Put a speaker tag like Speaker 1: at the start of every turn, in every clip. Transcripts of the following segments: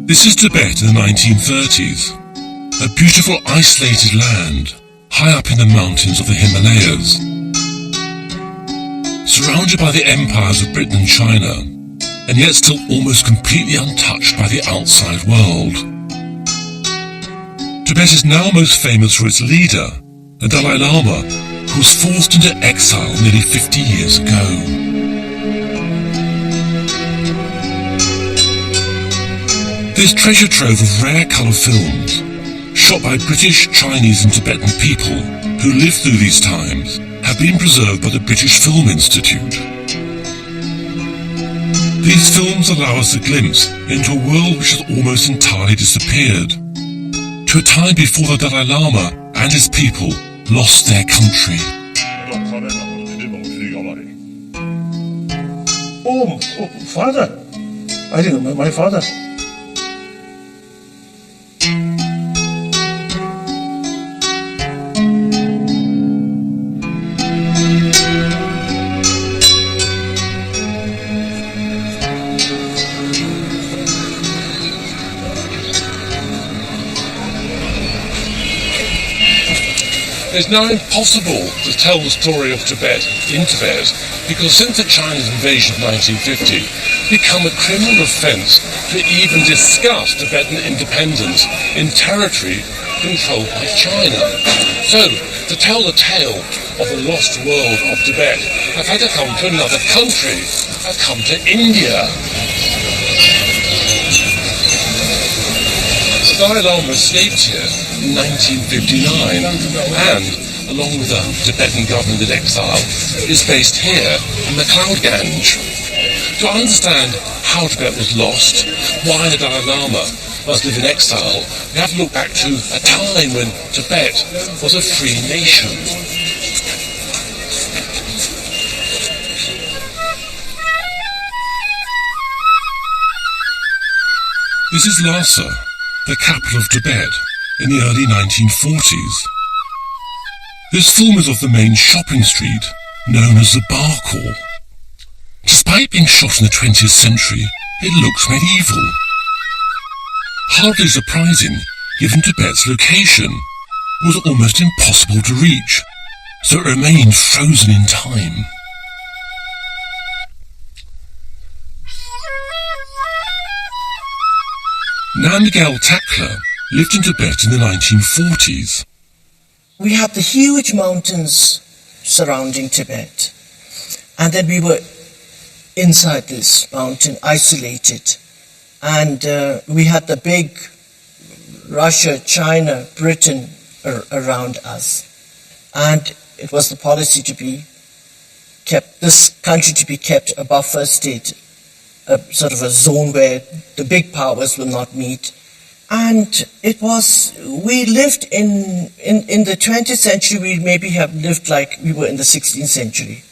Speaker 1: This is Tibet in the 1930s, a beautiful isolated land high up in the mountains of the Himalayas. Surrounded by the empires of Britain and China, and yet still almost completely untouched by the outside world. Tibet is now most famous for its leader, the Dalai Lama, who was forced into exile nearly 50 years ago. This treasure trove of rare colour films, shot by British, Chinese and Tibetan people who lived through these times, have been preserved by the British Film Institute. These films allow us a glimpse into a world which has almost entirely disappeared, to a time before the Dalai Lama and his people lost their country.
Speaker 2: Oh, father! I think my father.
Speaker 1: It is now impossible to tell the story of Tibet in Tibet because since the Chinese invasion of 1950, it's become a criminal offence to even discuss Tibetan independence in territory controlled by China. So, to tell the tale of the lost world of Tibet, I've had to come to another country. I've come to India. The Dalai Lama escaped here in 1959 and, along with the Tibetan government in exile, is based here in the Cloud Gange. To understand how Tibet was lost, why the Dalai Lama must live in exile, we have to look back to a time when Tibet was a free nation. This is Lhasa, the capital of Tibet, in the early 1940s. This film is of the main shopping street, known as the Barkhor. Despite being shot in the 20th century, it looks medieval. Hardly surprising, given Tibet's location. It was almost impossible to reach, so it remained frozen in time. Namgyal Takla lived in Tibet in the 1940s.
Speaker 3: We had the huge mountains surrounding Tibet, and then we were inside this mountain, isolated, and we had the big Russia, China, Britain around us, and it was the policy to be kept, this country to be kept a buffer state, a sort of a zone where the big powers will not meet. And it was, we lived in the 20th century, we maybe have lived like we were in the 16th century.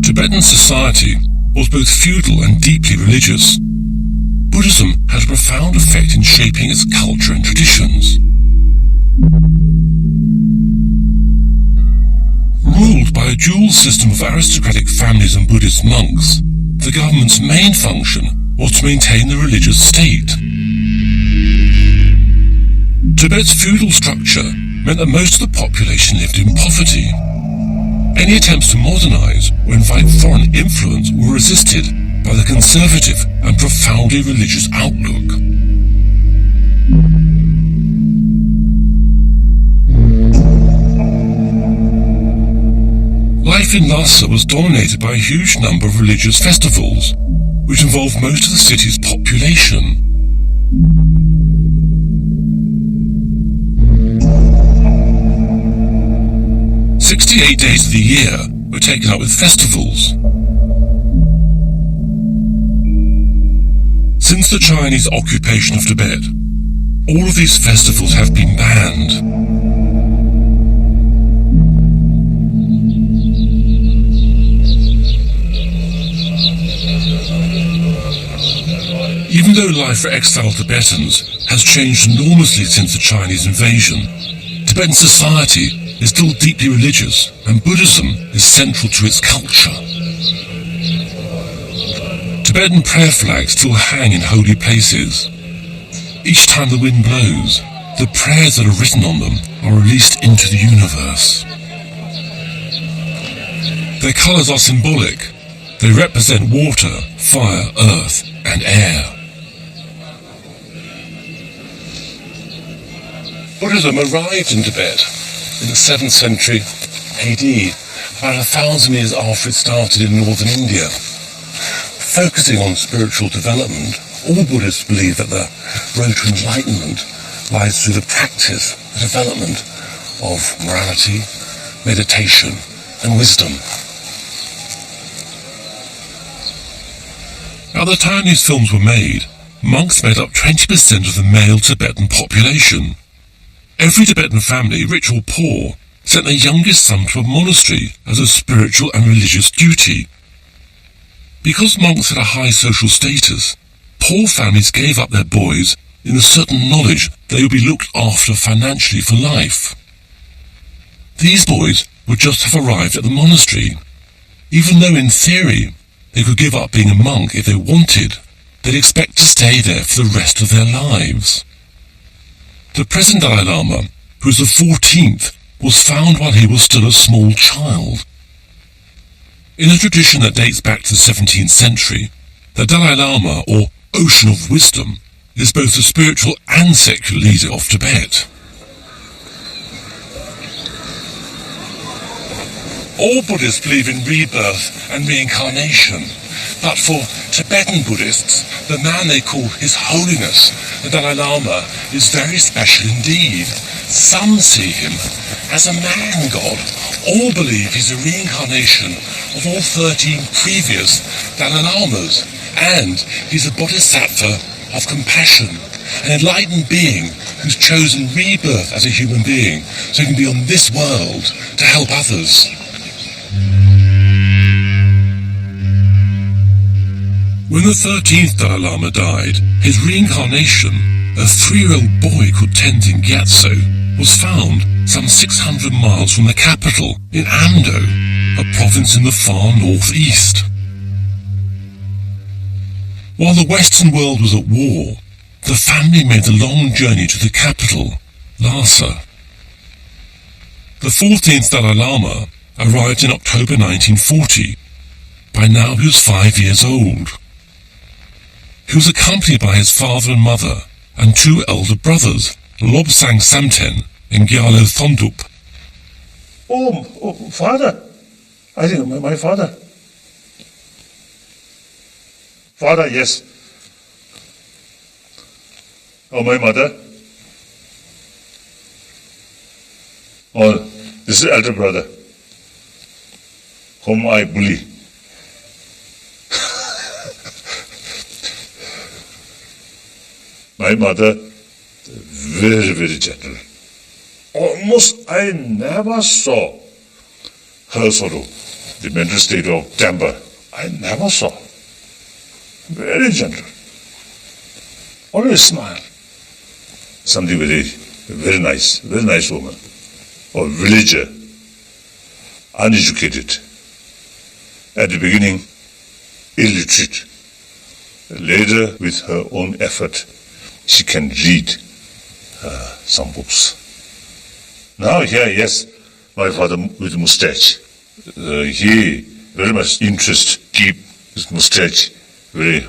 Speaker 1: Tibetan society was both feudal and deeply religious. Buddhism had a profound effect in shaping its culture and traditions. Ruled by a dual system of aristocratic families and Buddhist monks, the government's main function was to maintain the religious state. Tibet's feudal structure meant that most of the population lived in poverty. Any attempts to modernize or invite foreign influence were resisted by the conservative and profoundly religious outlook. Life in Lhasa was dominated by a huge number of religious festivals, which involved most of the city's population. "68 days of the year were taken up with festivals. Since the Chinese occupation of Tibet, all of these festivals have been banned. Even though life for exiled Tibetans has changed enormously since the Chinese invasion, Tibetan society is still deeply religious, and Buddhism is central to its culture. Tibetan prayer flags still hang in holy places. Each time the wind blows, the prayers that are written on them are released into the universe. Their colours are symbolic. They represent water, fire, earth, and air. Buddhism arrived in Tibet in the 7th century AD, about 1,000 years after it started in northern India. Focusing on spiritual development, all Buddhists believe that the road to enlightenment lies through the practice, the development of morality, meditation, and wisdom. At the time these films were made, monks made up 20% of the male Tibetan population. Every Tibetan family, rich or poor, sent their youngest son to a monastery as a spiritual and religious duty. Because monks had a high social status, poor families gave up their boys in the certain knowledge they would be looked after financially for life. These boys would just have arrived at the monastery. Even though in theory they could give up being a monk if they wanted, they'd expect to stay there for the rest of their lives. The present Dalai Lama, who is the 14th, was found while he was still a small child. In a tradition that dates back to the 17th century, the Dalai Lama, or Ocean of Wisdom, is both the spiritual and secular leader of Tibet. All Buddhists believe in rebirth and reincarnation, but for Tibetan Buddhists, the man they call His Holiness, the Dalai Lama, is very special indeed. Some see him as a man god. All believe he's a reincarnation of all 13 previous Dalai Lamas, and he's a bodhisattva of compassion, an enlightened being who's chosen rebirth as a human being so he can be on this world to help others. When the 13th Dalai Lama died, his reincarnation, a 3-year-old boy called Tenzin Gyatso, was found some 600 miles from the capital in Amdo, a province in the far northeast. While the Western world was at war, the family made the long journey to the capital, Lhasa. The 14th Dalai Lama arrived in October 1940. By now he was 5 years old. He was accompanied by his father and mother and 2 elder brothers, Lobsang Samten and Gyalo Thondup.
Speaker 2: Oh, father. I think my father. Father, yes. Oh, my mother. Oh, this is elder brother, whom I bully. My mother, very, very gentle. Almost I never saw her sort of the mental state of temper. I never saw. Very gentle. Always smile. Something very nice woman. Or villager, uneducated. At the beginning, illiterate. Later, with her own effort, she can read some books. Now here, yes, my father with mustache. He very much interest keep his mustache very,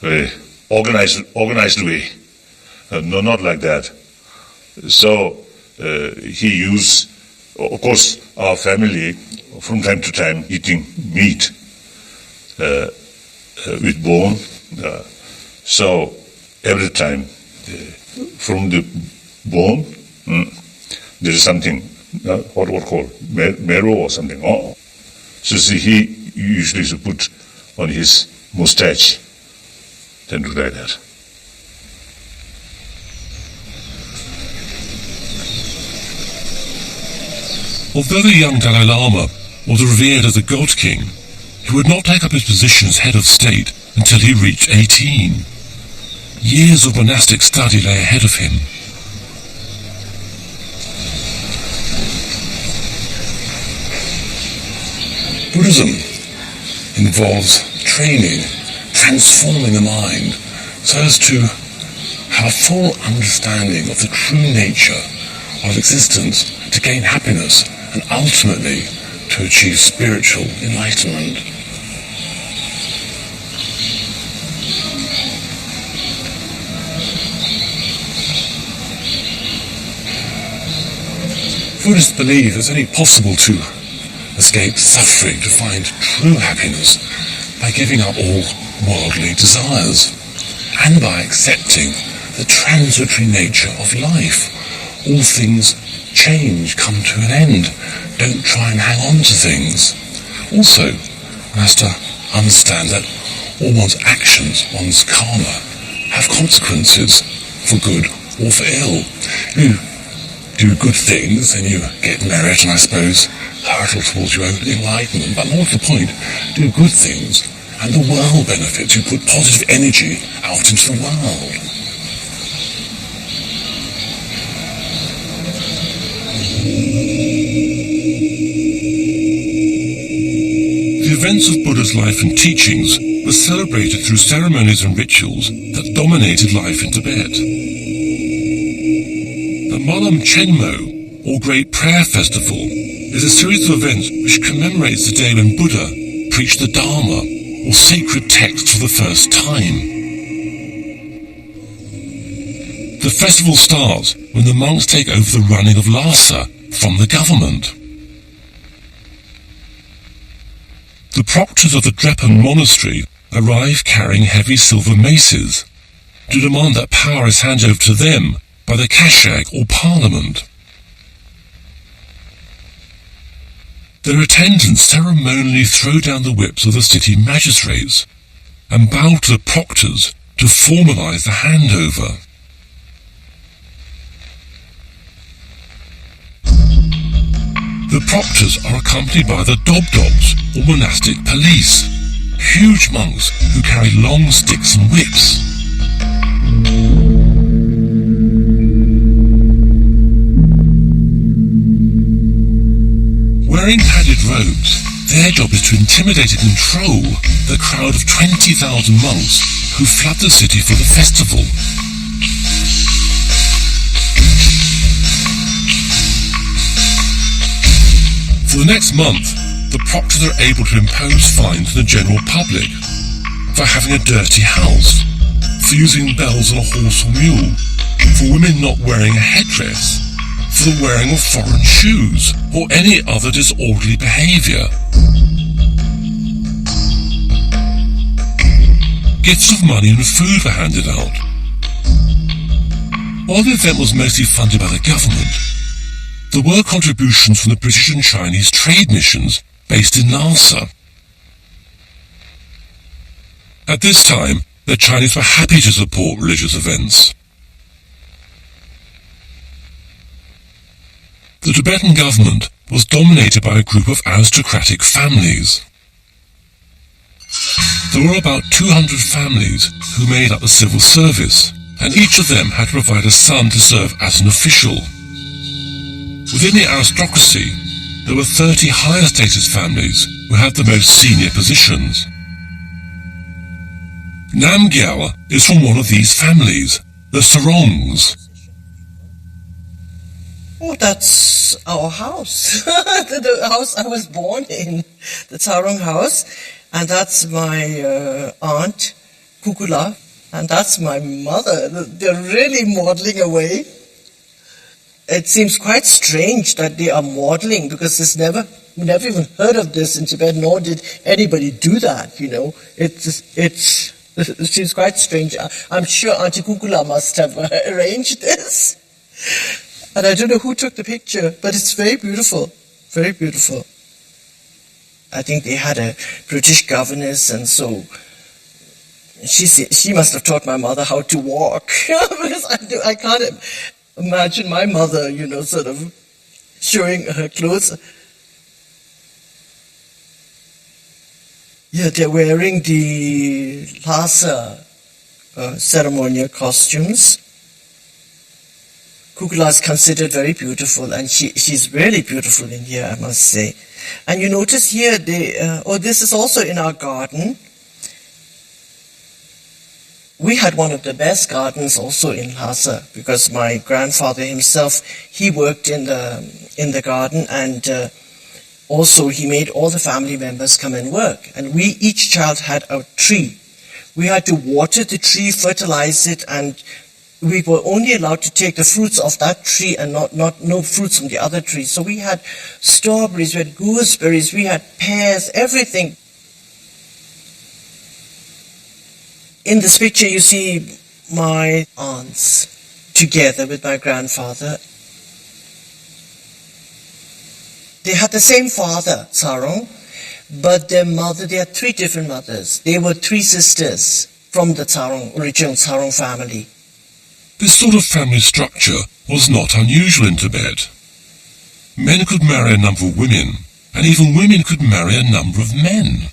Speaker 2: very organized way. No, not like that. So he used, of course, our family from time to time eating meat with bone. So every time from the bone, there is something, what called marrow or something. Oh. So see, he usually used to put on his mustache, then do like that.
Speaker 1: Although the young Dalai Lama was revered as a god king, he would not take up his position as head of state until he reached 18. Years of monastic study lay ahead of him. Buddhism involves training, transforming the mind, so as to have a full understanding of the true nature of existence, to gain happiness, and ultimately to achieve spiritual enlightenment. Buddhists believe it's only possible to escape suffering, to find true happiness, by giving up all worldly desires, and by accepting the transitory nature of life. All things change, come to an end. Don't try and hang on to things. Also, one has to understand that all one's actions, one's karma, have consequences, for good or for ill. You do good things, and you get merit, and I suppose hurtle towards your own enlightenment. But more to the point, do good things, and the world benefits. You put positive energy out into the world. The events of Buddha's life and teachings were celebrated through ceremonies and rituals that dominated life in Tibet. The Malam Chenmo, or Great Prayer Festival, is a series of events which commemorates the day when Buddha preached the Dharma, or sacred text, for the first time. The festival starts when the monks take over the running of Lhasa from the government. The proctors of the Drepan monastery arrive carrying heavy silver maces to demand that power is handed over to them by the Kashag, or Parliament. Their attendants ceremonially throw down the whips of the city magistrates and bow to the proctors to formalise the handover. The proctors are accompanied by the Dobdogs, or monastic police, huge monks who carry long sticks and whips. Wearing padded robes, their job is to intimidate and control the crowd of 20,000 monks who flood the city for the festival. For the next month, the proctors are able to impose fines on the general public for having a dirty house, for using bells on a horse or mule, for women not wearing a headdress, for the wearing of foreign shoes, or any other disorderly behaviour. Gifts of money and food were handed out. While the event was mostly funded by the government, there were contributions from the British and Chinese trade missions based in Lhasa. At this time, the Chinese were happy to support religious events. The Tibetan government was dominated by a group of aristocratic families. There were about 200 families who made up the civil service, and each of them had to provide a son to serve as an official. Within the aristocracy, there were 30 higher status families who had the most senior positions. Namgyal is from one of these families, the Sarongs.
Speaker 3: Oh, that's our house, the house I was born in, the Sarong house, and that's my aunt, Kukula, and that's my mother. They're really modeling away. It seems quite strange that they are modeling, because we never even heard of this in Tibet, nor did anybody do that, you know. It seems quite strange. I'm sure Auntie Kukula must have arranged this. And I don't know who took the picture, but it's very beautiful, very beautiful. I think they had a British governess, and so she must have taught my mother how to walk, because I can't imagine my mother, you know, sort of showing her clothes. Yeah, they're wearing the Lhasa ceremonial costumes. Kukula is considered very beautiful, and she's really beautiful in here, I must say. And you notice here, this is also in our garden. We had one of the best gardens also in Lhasa, because my grandfather himself, he worked in the garden, and also he made all the family members come and work. And each child had a tree. We had to water the tree, fertilize it, and we were only allowed to take the fruits of that tree and no fruits from the other trees. So we had strawberries, we had gooseberries, we had pears, everything. In this picture you see my aunts together with my grandfather. They had the same father, Sarong, but their mother, they had three different mothers. They were three sisters from the original Sarong family.
Speaker 1: This sort of family structure was not unusual in Tibet. Men could marry a number of women, and even women could marry a number of men.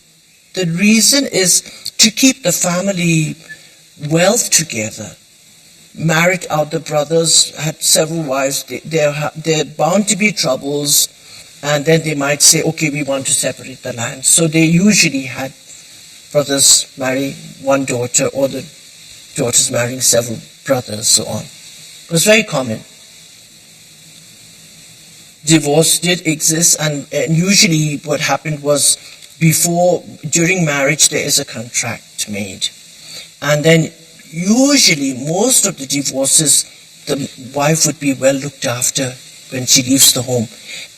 Speaker 3: The reason is to keep the family wealth together. Married out, the brothers had several wives. There bound to be troubles, and then they might say, okay, we want to separate the land. So they usually had brothers marry one daughter, or the daughters marrying several brothers, so on. It was very common. Divorce did exist, and usually what happened was during marriage there is a contract made. And then usually most of the divorces, the wife would be well looked after when she leaves the home.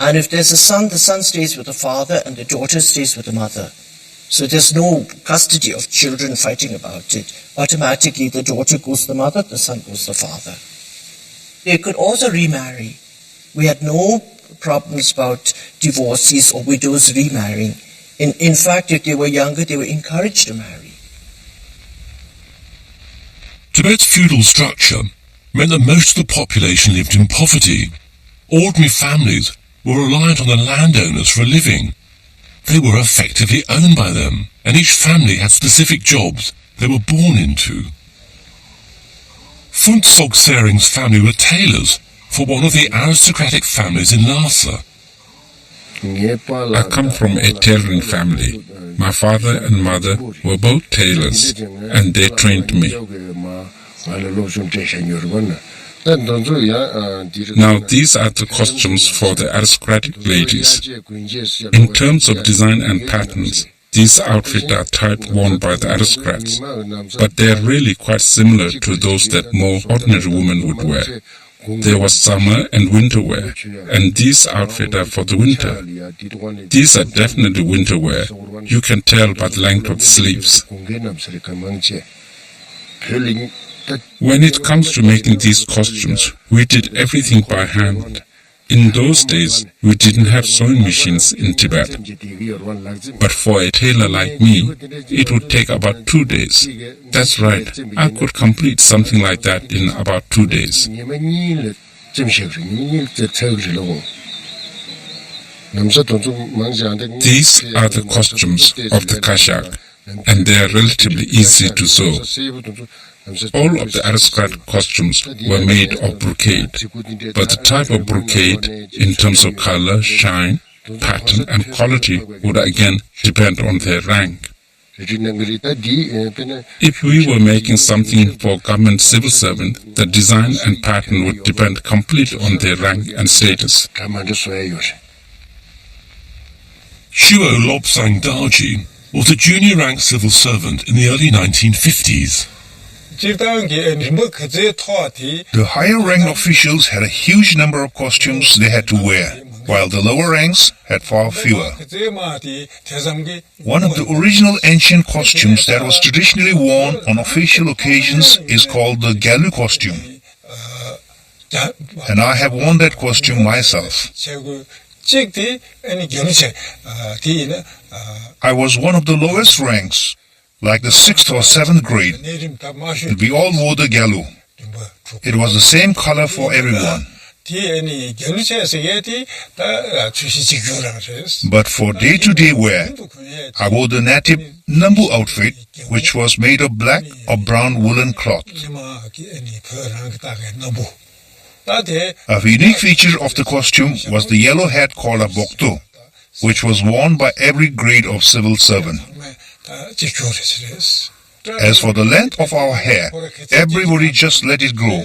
Speaker 3: And if there's a son, the son stays with the father and the daughter stays with the mother. So there's no custody of children fighting about it. Automatically the daughter goes to the mother, the son goes to the father. They could also remarry. We had no problems about divorcees or widows remarrying. In fact, if they were younger, they were encouraged to marry.
Speaker 1: Tibet's feudal structure meant that most of the population lived in poverty. Ordinary families were reliant on the landowners for a living. They were effectively owned by them, and each family had specific jobs they were born into. Phuntsog Sering's family were tailors for one of the aristocratic families in Lhasa.
Speaker 4: I come from a tailoring family. My father and mother were both tailors, and they trained me. Now, these are the costumes for the aristocratic ladies. In terms of design and patterns, these outfits are type worn by the aristocrats, but they are really quite similar to those that more ordinary women would wear. There was summer and winter wear, and these outfits are for the winter. These are definitely winter wear. You can tell by the length of the sleeves. When it comes to making these costumes, we did everything by hand. In those days, we didn't have sewing machines in Tibet. But for a tailor like me, it would take about 2 days. That's right, I could complete something like that in about 2 days. These are the costumes of the Kashak, and they are relatively easy to sew. All of the aristocrat costumes were made of brocade, but the type of brocade, in terms of color, shine, pattern and quality, would again depend on their rank. If we were making something for government civil servant, the design and pattern would depend completely on their rank and status.
Speaker 1: Shuo Lobsang Darji was a junior rank civil servant in the early 1950s.
Speaker 2: The higher rank officials had a huge number of costumes they had to wear, while the lower ranks had far fewer. One of the original ancient costumes that was traditionally worn on official occasions is called the Galu costume. And I have worn that costume myself. I was one of the lowest ranks, like the 6th or 7th grade, and we all wore the galu. It was the same color for everyone. But for day-to-day wear, I wore the native Nambu outfit, which was made of black or brown woolen cloth.
Speaker 5: A unique feature of the costume was the yellow hat called a bokto, which was worn by every grade of civil servant. As for the length of our hair, everybody just let it grow.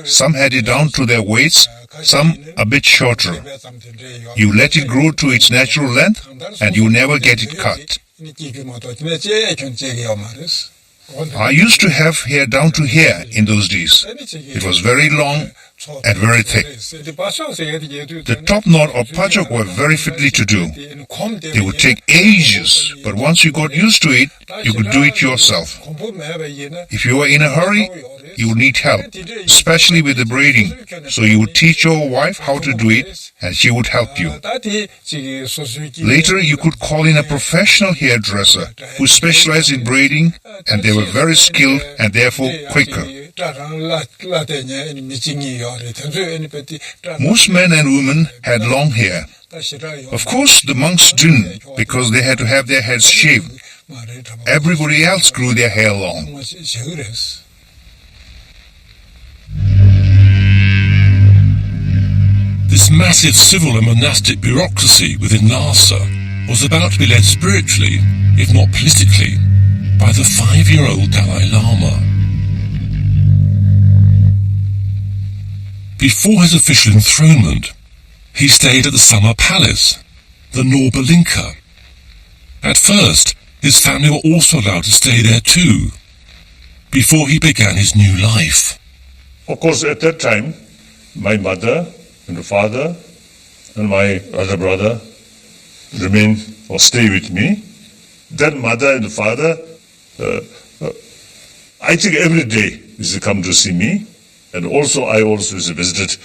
Speaker 5: Some had it down to their waists, some a bit shorter. You let it grow to its natural length and you never get it cut. I used to have hair down to here in those days. It was very long and very thick. The top knot or pajok were very fiddly to do. They would take ages, but once you got used to it, you could do it yourself. If you were in a hurry, you would need help, especially with the braiding. So you would teach your wife how to do it, and she would help you. Later, you could call in a professional hairdresser who specialized in braiding, and they were very skilled and therefore quicker. Most men and women had long hair. Of course, the monks didn't, because they had to have their heads shaved. Everybody else grew their hair long.
Speaker 1: This massive civil and monastic bureaucracy within Lhasa was about to be led spiritually, if not politically, by the 5-year-old Dalai Lama. Before his official enthronement, he stayed at the summer palace, the Norbalinka. At first, his family were also allowed to stay there too, before he began his new life.
Speaker 2: Of course, at that time, my mother and the father and my elder brother remain or stay with me. Then mother and the father, I think every day used to come to see me. And also I also visited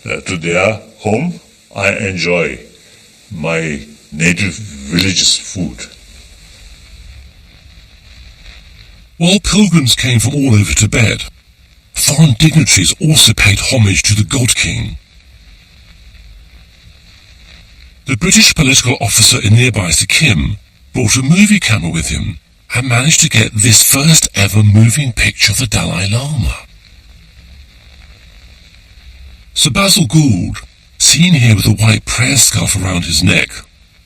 Speaker 2: to their home. I enjoy my native village's food.
Speaker 1: While pilgrims came from all over Tibet, foreign dignitaries also paid homage to the God King. The British political officer in nearby Sikkim brought a movie camera with him and managed to get this first ever moving picture of the Dalai Lama. Sir Basil Gould, seen here with a white prayer scarf around his neck,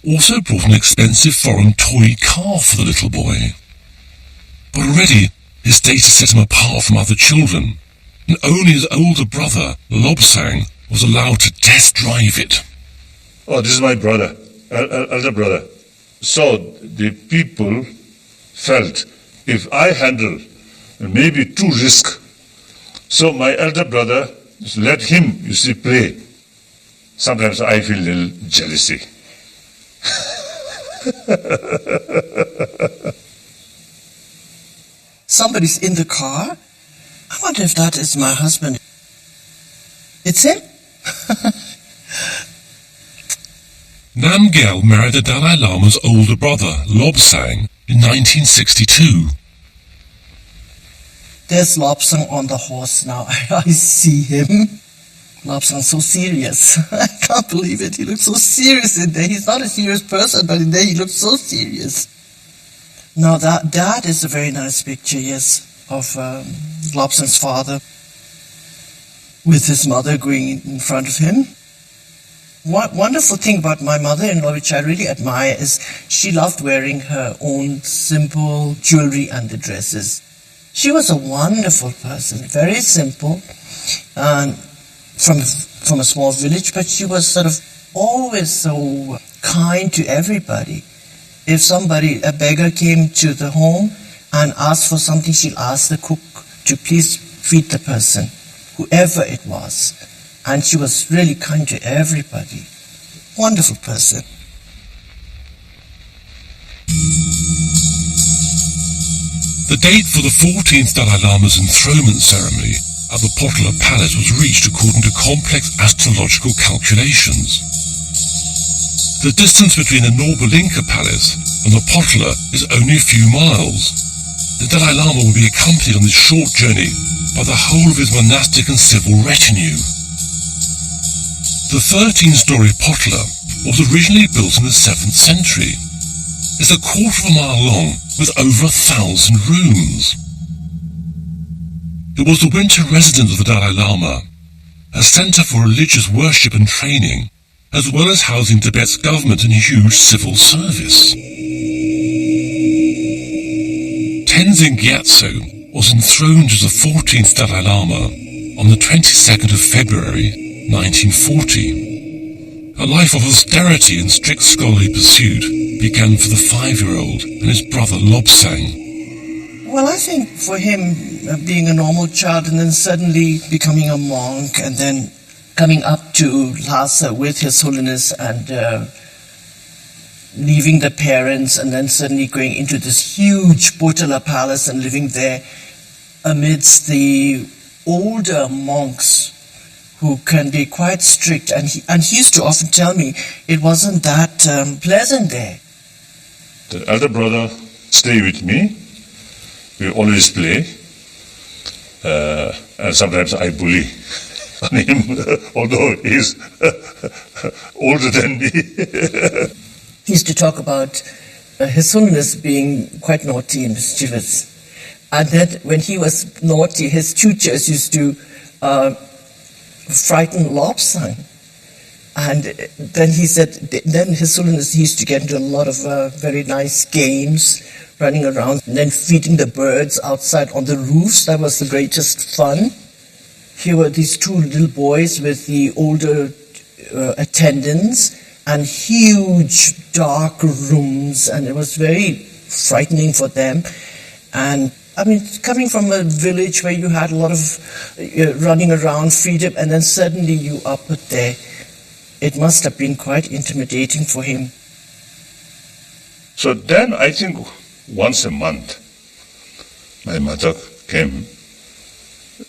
Speaker 1: also brought an expensive foreign toy car for the little boy. But already his status set him apart from other children, and only his older brother, Lobsang, was allowed to test drive it.
Speaker 2: Oh, this is my brother, elder brother. So the people felt if I handle maybe too risk, so my elder brother let him, you see, play. Sometimes I feel a little jealousy.
Speaker 3: Somebody's in the car. I wonder if that is my husband. It's him?
Speaker 1: Namgyal married the Dalai Lama's older brother, Lobsang, in 1962.
Speaker 3: There's Lobsang on the horse now. I see him. Lobsang's so serious. I can't believe it. He looks so serious in there. He's not a serious person, but in there he looks so serious. Now that is a very nice picture, yes, of Lobsang's father with his mother going in front of him. One wonderful thing about my mother-in-law, which I really admire, is she loved wearing her own simple jewelry and the dresses. She was a wonderful person, very simple, and from a small village, but she was sort of always so kind to everybody. If a beggar came to the home and asked for something, she'll ask the cook to please feed the person, whoever it was. And she was really kind to everybody. Wonderful person.
Speaker 1: The date for the 14th Dalai Lama's enthronement ceremony at the Potala Palace was reached according to complex astrological calculations. The distance between the Norbalinka Palace and the Potala is only a few miles. The Dalai Lama will be accompanied on this short journey by the whole of his monastic and civil retinue. The 13-story Potala was originally built in the 7th century. It's a quarter of a mile long with over 1,000 rooms. It was the winter residence of the Dalai Lama, a centre for religious worship and training, as well as housing Tibet's government and huge civil service. Tenzin Gyatso was enthroned as the 14th Dalai Lama on the 22nd of February 1940. A life of austerity and strict scholarly pursuit began for the 5-year-old and his brother Lobsang.
Speaker 3: Well, I think for him, being a normal child and then suddenly becoming a monk and then coming up to Lhasa with His Holiness and leaving the parents and then suddenly going into this huge Potala palace and living there amidst the older monks who can be quite strict. And he used to often tell me it wasn't that pleasant there.
Speaker 2: The elder brother stay with me. We always play. And sometimes I bully on him, although he's older than me.
Speaker 3: He used to talk about His Holiness being quite naughty and mischievous. And that when he was naughty, his tutors used to frighten Lobsang. And then he said, then His Holiness used to get into a lot of very nice games, running around and then feeding the birds outside on the roofs. That was the greatest fun. Here were these two little boys with the older attendants and huge dark rooms, and it was very frightening for them. And I mean, coming from a village where you had a lot of running around, freedom, and then suddenly you are put there, it must have been quite intimidating for him.
Speaker 2: So then I think once a month my mother came.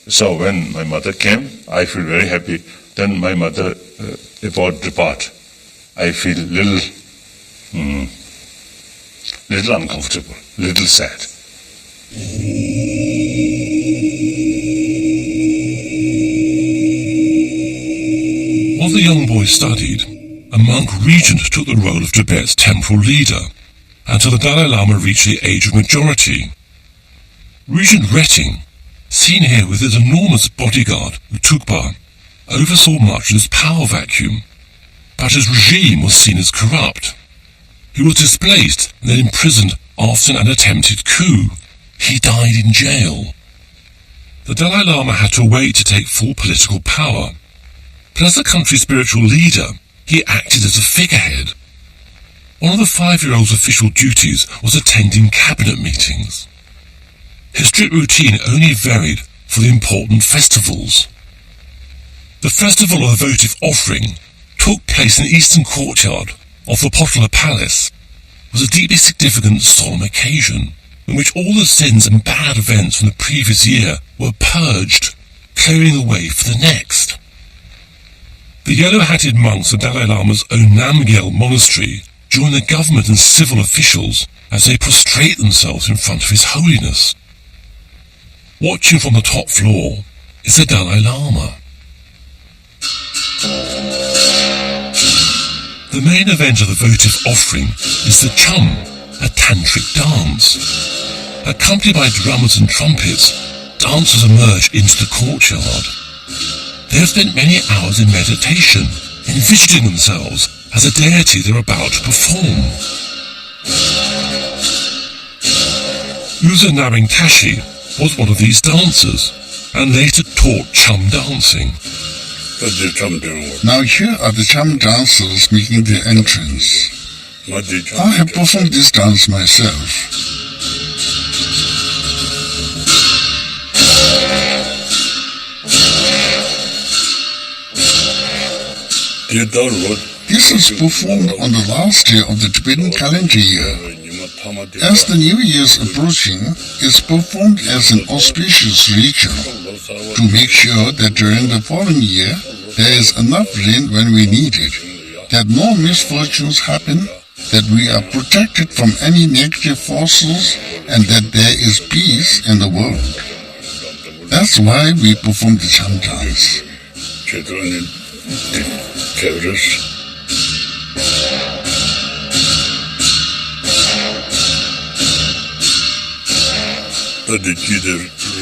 Speaker 2: So when my mother came, I feel very happy. Then my mother about depart, I feel little uncomfortable, little sad.
Speaker 1: While the young boy studied, a monk regent took the role of Tibet's temporal leader until the Dalai Lama reached the age of majority. Regent Retting, seen here with his enormous bodyguard, Utukpa, oversaw much of this power vacuum, but his regime was seen as corrupt. He was displaced and then imprisoned after an attempted coup. He died in jail. The Dalai Lama had to wait to take full political power, but as the country's spiritual leader, he acted as a figurehead. One of the 5-year-old's official duties was attending cabinet meetings. His strict routine only varied for the important festivals. The festival of the votive offering took place in the eastern courtyard of the Potala Palace. It was a deeply significant solemn occasion in which all the sins and bad events from the previous year were purged, clearing the way for the next. The yellow-hatted monks of Dalai Lama's own Namgyal monastery join the government and civil officials as they prostrate themselves in front of His Holiness. Watching from the top floor is the Dalai Lama. The main event of the votive offering is the Chum, a tantric dance. Accompanied by drummers and trumpets, dancers emerge into the courtyard. They have spent many hours in meditation, envisioning themselves as a deity they're about to perform. Uza Naring Tashi was one of these dancers, and later taught Chum dancing.
Speaker 6: Now here are the Chum dancers making their entrance. I have performed this dance myself. This is performed on the last day of the Tibetan calendar year. As the new year is approaching, it's performed as an auspicious ritual to make sure that during the following year there is enough rain when we need it, that no misfortunes happen, that we are protected from any negative forces, and that there is peace in the world. That's why we perform the Cham dance.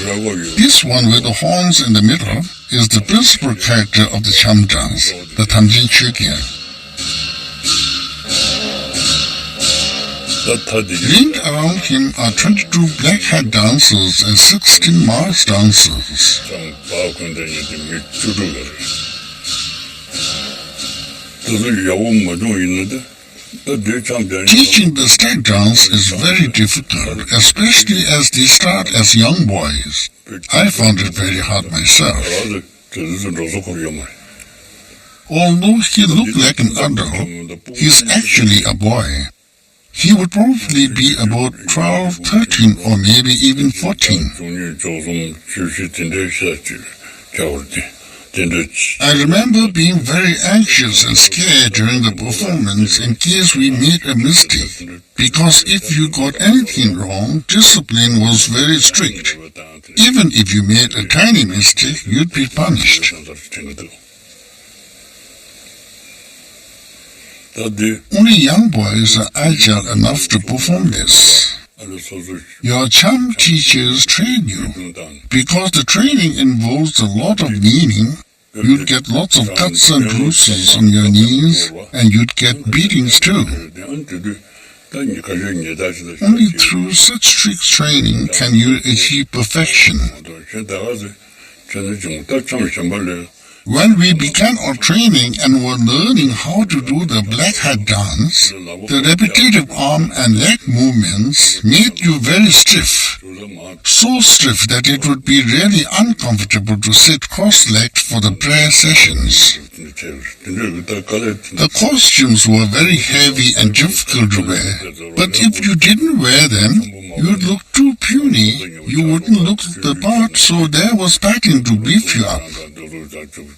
Speaker 6: This one with the horns in the middle is the principal character of the Cham dance, the Tamjin Chögyal. Ringed around him are 22 black hat dancers and 16 masked dancers. Teaching the stag dance is very difficult, especially as they start as young boys. I found it very hard myself. Although he looked like an adult, he's actually a boy. He would probably be about 12, 13, or maybe even 14. I remember being very anxious and scared during the performance in case we made a mistake, because if you got anything wrong, discipline was very strict. Even if you made a tiny mistake, you'd be punished. Only young boys are agile enough to perform this. Your Cham teachers train you. Because the training involves a lot of kneeling, you'd get lots of cuts and bruises on your knees, and you'd get beatings too. Only through such strict training can you achieve perfection. When we began our training and were learning how to do the black hat dance, the repetitive arm and leg movements made you very stiff. So stiff that it would be really uncomfortable to sit cross-legged for the prayer sessions. The costumes were very heavy and difficult to wear, but if you didn't wear them, you'd look too puny, you wouldn't look the part, so there was packing to beef you up.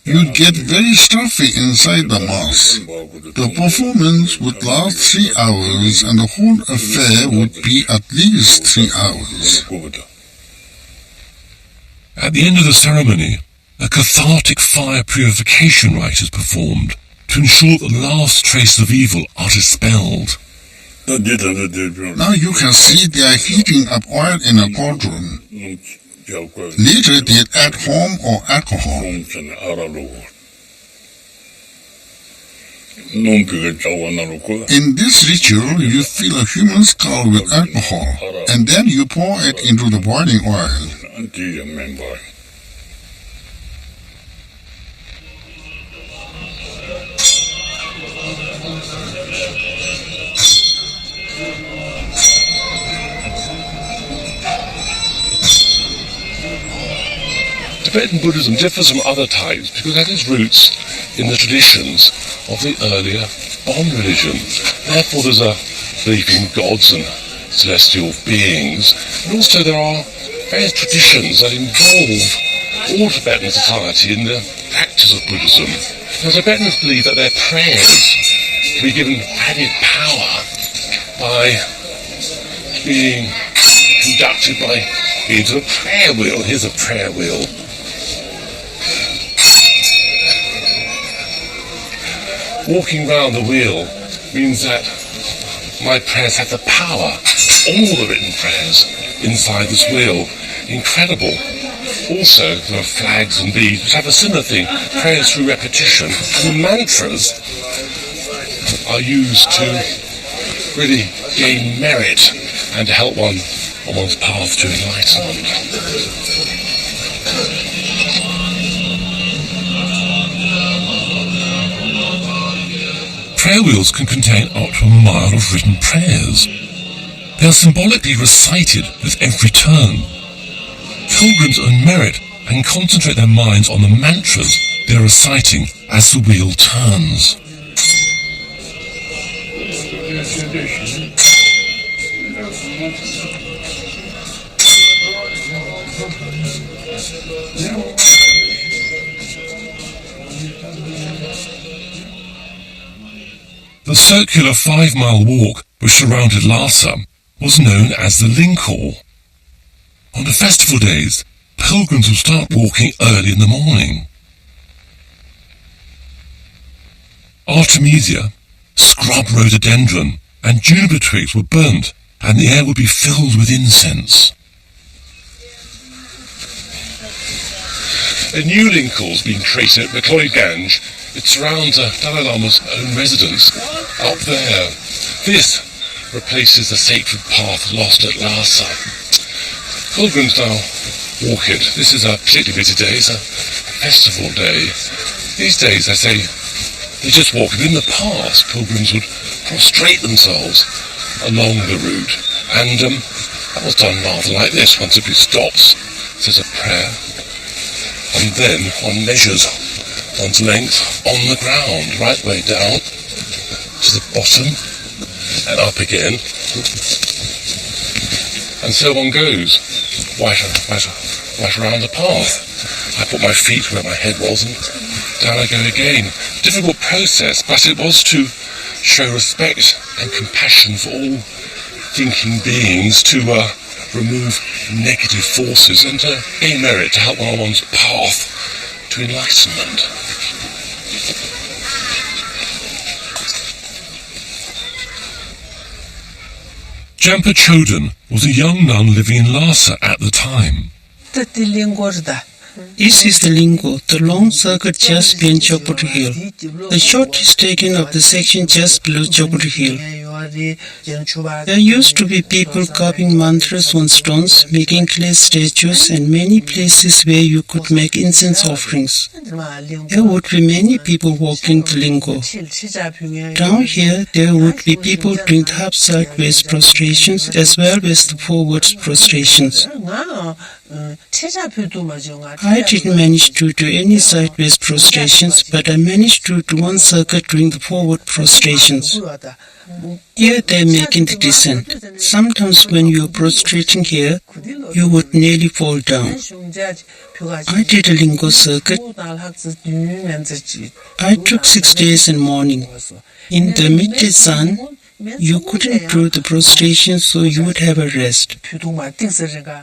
Speaker 6: You'd get very stuffy inside the mosque. The performance would last 3 hours and the whole affair would be at least 3 hours.
Speaker 1: At the end of the ceremony, a cathartic fire purification rite is performed to ensure that the last traces of evil are dispelled.
Speaker 6: Now you can see they are heating up oil in a cauldron. Later they'll add home or alcohol. In this ritual, you fill a human skull with alcohol, and then you pour it into the boiling oil.
Speaker 1: Tibetan Buddhism differs from other types because it has its roots in the traditions of the earlier Bon religion. Therefore there's a belief in gods and celestial beings, and also there are various traditions that involve all Tibetan society in the practice of Buddhism. Now, Tibetans believe that their prayers can be given added power by being conducted by being to a prayer wheel. Here's a prayer wheel. Walking round the wheel means that my prayers have the power, all the written prayers, inside this wheel. Incredible. Also, there are flags and beads which have a similar thing, prayers through repetition. And the mantras are used to really gain merit and to help one on one's path to enlightenment. Prayer wheels can contain up to a mile of written prayers. They are symbolically recited with every turn. Pilgrims earn merit and concentrate their minds on the mantras they are reciting as the wheel turns. The circular 5-mile walk which surrounded Lhasa was known as the Linkor. On the festival days, pilgrims would start walking early in the morning. Artemisia, scrub rhododendron, and juniper twigs were burnt, and the air would be filled with incense. A new link hall has been created at Mekloy Ganj. It surrounds Dalai Lama's own residence up there. This replaces the sacred path lost at Lhasa. Pilgrims now walk it. This is a particularly busy day. It's a festival day. These days, I say, they just walk. And in the past, pilgrims would prostrate themselves along the route. And that was done rather like this. One simply stops, says a prayer, and then one measures one's length on the ground, right way down to the bottom and up again. And so one goes, right around the path. I put my feet where my head was and down I go again. Difficult process, but it was to show respect and compassion for all thinking beings, to remove negative forces and to gain merit, to help one on one's path to enlightenment. Jampa Chodron was a young nun living in Lhasa at the time.
Speaker 7: This is the Lingo, the long circuit just beyond Chokpuri Hill. The shot is taken of the section just below Chokpuri Hill. There used to be people carving mantras on stones, making clay statues, and many places where you could make incense offerings. There would be many people walking the Lingo. Down here, there would be people doing the half sideways prostrations as well as the forward prostrations. I didn't manage to do any sideways prostrations, but I managed to do one circuit during the forward prostrations. Here they're making the descent. Sometimes when you're prostrating here, you would nearly fall down. I did a Lingo circuit. I took 6 days and morning. In the midday sun, you couldn't do the prostration, so you would have a rest.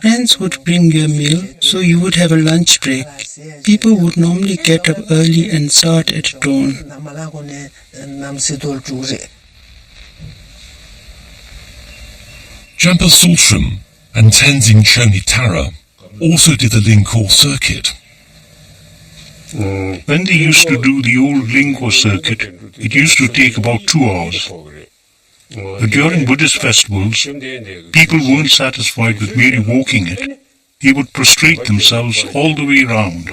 Speaker 7: Friends would bring you a meal, so you would have a lunch break. People would normally get up early and start at dawn.
Speaker 1: Jampa Sultram and Tenzin Choni Tara also did the Lingkor circuit.
Speaker 5: When they used to do the old Lingkor circuit, it used to take about 2 hours. But during Buddhist festivals, people weren't satisfied with merely walking it. They would prostrate themselves all the way round.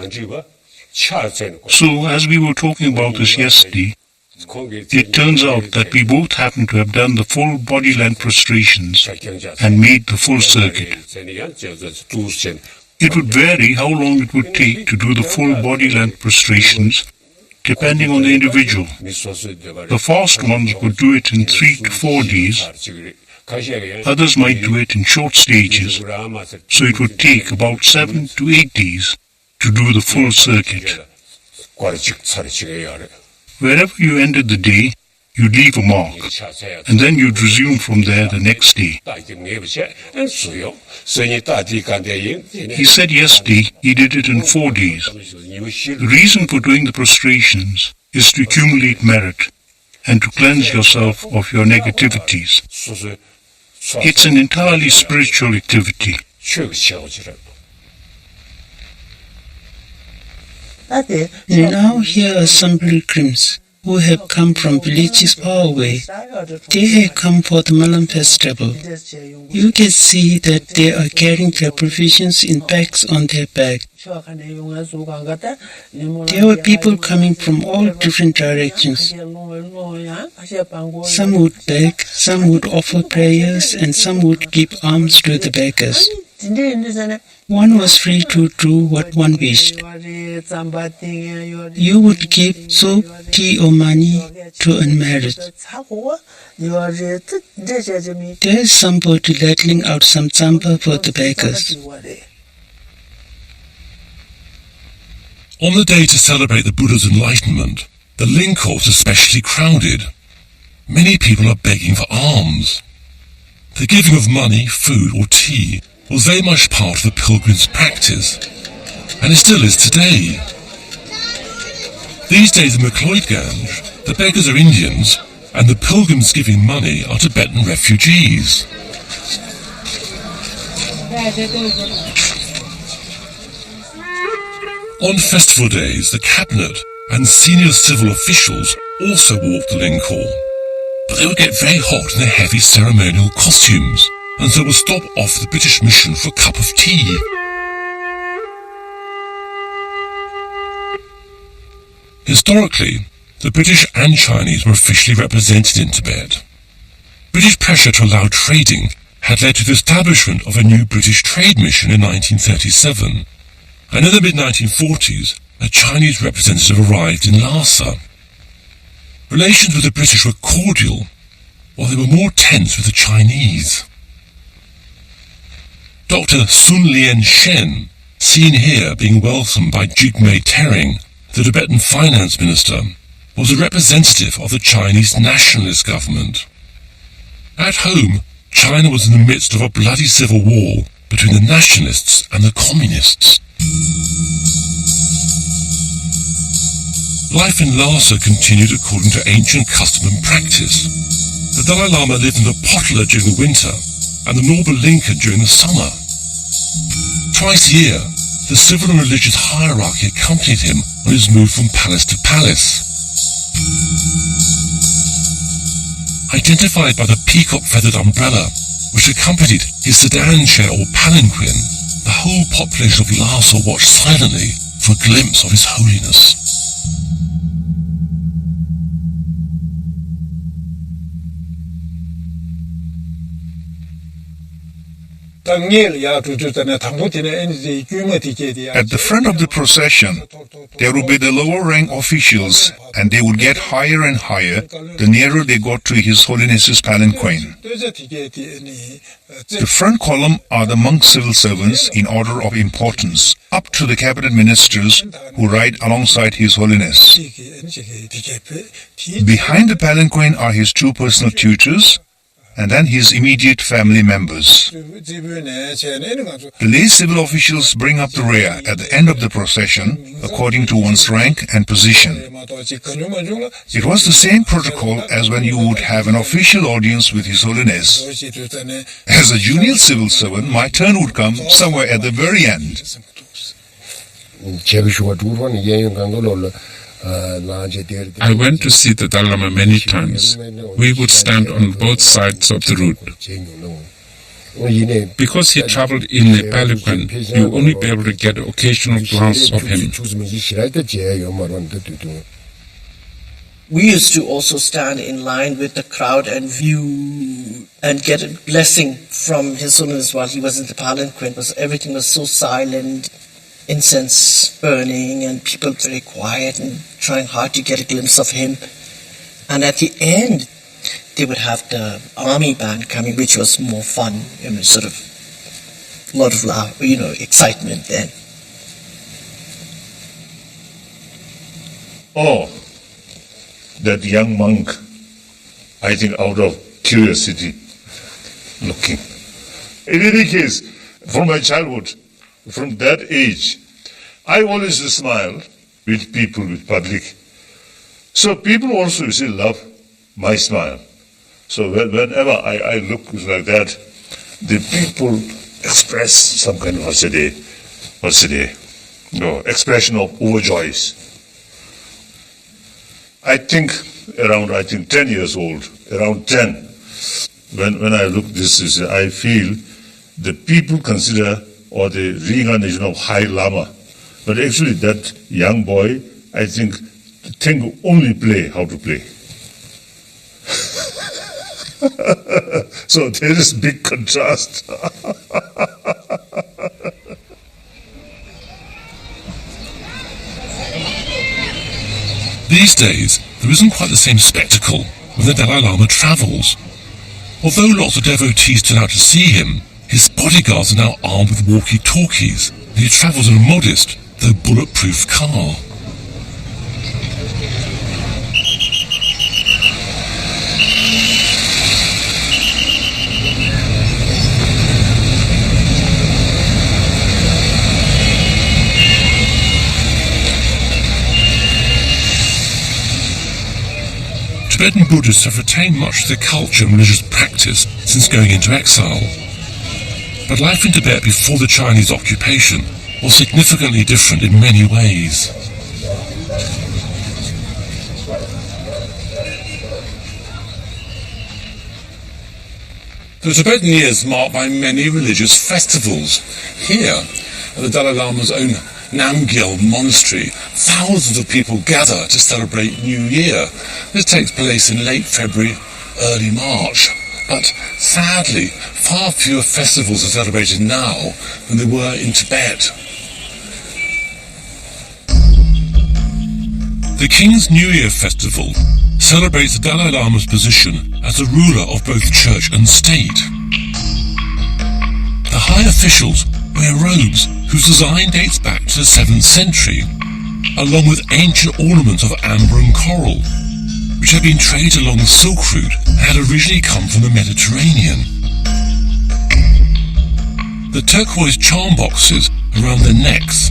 Speaker 5: So, as we were talking about this yesterday, it turns out that we both happened to have done the full body length prostrations and made the full circuit. It would vary how long it would take to do the full body length prostrations depending on the individual. The fast ones would do it in 3 to 4 days. Others might do it in short stages, so it would take about 7 to 8 days to do the full circuit. Wherever you ended the day, you'd leave a mark, and then you'd resume from there the next day. He said yesterday he did it in 4 days. The reason for doing the prostrations is to accumulate merit and to cleanse yourself of your negativities. It's an entirely spiritual activity.
Speaker 7: Now here are some pilgrims who have come from villages far away. They have come for the Malam festival. You can see that they are carrying their provisions in bags on their back. There were people coming from all different directions. Some would beg, some would offer prayers, and some would give alms to the beggars. One was free to do what one wished. You would give soap, tea or money to unmarried. There is somebody ladling out some tsamba for the beggars.
Speaker 1: On the day to celebrate the Buddha's enlightenment, the Lingkor is especially crowded. Many people are begging for alms. The giving of money, food or tea was very much part of the pilgrim's practice, and it still is today. These days in Mekloy Ganj, the beggars are Indians, and the pilgrims giving money are Tibetan refugees. On festival days, the cabinet and senior civil officials also walked the Ling Hall. But they would get very hot in their heavy ceremonial costumes, and so would stop off the British mission for a cup of tea. Historically, the British and Chinese were officially represented in Tibet. British pressure to allow trading had led to the establishment of a new British trade mission in 1937, and in the mid-1940s, a Chinese representative arrived in Lhasa. Relations with the British were cordial, while they were more tense with the Chinese. Dr. Sun Lien Shen, seen here being welcomed by Jigme Tering, the Tibetan finance minister, was a representative of the Chinese nationalist government. At home, China was in the midst of a bloody civil war between the nationalists and the communists. Life in Lhasa continued according to ancient custom and practice. The Dalai Lama lived in the potala during the winter and the Norba Linka during the summer. Twice a year, the civil and religious hierarchy accompanied him on his move from palace to palace. Identified by the peacock-feathered umbrella, which accompanied his sedan chair or palanquin, the whole population of Lhasa watched silently for a glimpse of His Holiness.
Speaker 5: At the front of the procession, there would be the lower rank officials, and they would get higher and higher the nearer they got to His Holiness's palanquin. The front column are the monk civil servants in order of importance, up to the cabinet ministers who ride alongside His Holiness. Behind the palanquin are his two personal tutors, and then his immediate family members. The lay civil officials bring up the rear at the end of the procession according to one's rank and position. It was the same protocol as when you would have an official audience with His Holiness. As a junior civil servant, my turn would come somewhere at the very end.
Speaker 4: I went to see the Dalai Lama many times. We would stand on both sides of the route. Because he traveled in a palanquin, you would only be able to get an occasional glance of him.
Speaker 3: We used to also stand in line with the crowd and view and get a blessing from His Holiness while he was in the palanquin, because everything was so silent. Incense burning and people very quiet and trying hard to get a glimpse of him. And at the end, they would have the army band coming, which was more fun, sort of a lot of excitement then.
Speaker 2: Oh, that young monk, I think out of curiosity, looking. In any case, from my childhood, from that age, I always smile with people, with public. So people also, you see, love my smile. So whenever I look like that, the people express some kind of expression of overjoys. I think around 10 years old, around 10, when I look this, I feel the people consider or the reincarnation of High Lama. But actually that young boy, I think only play how to play. So there is big contrast.
Speaker 1: These days, there isn't quite the same spectacle when the Dalai Lama travels. Although lots of devotees turn out to see him, his bodyguards are now armed with walkie-talkies, and he travels in a modest, though bulletproof car. Tibetan Buddhists have retained much of their culture and religious practice since going into exile. But life in Tibet before the Chinese occupation was significantly different in many ways. The Tibetan year is marked by many religious festivals. Here, at the Dalai Lama's own Namgyal monastery, thousands of people gather to celebrate New Year. This takes place in late February, early March. But sadly, far fewer festivals are celebrated now than they were in Tibet. The King's New Year festival celebrates the Dalai Lama's position as the ruler of both church and state. The high officials wear robes whose design dates back to the 7th century, along with ancient ornaments of amber and coral, which had been traded along the Silk Route and had originally come from the Mediterranean. The turquoise charm boxes around their necks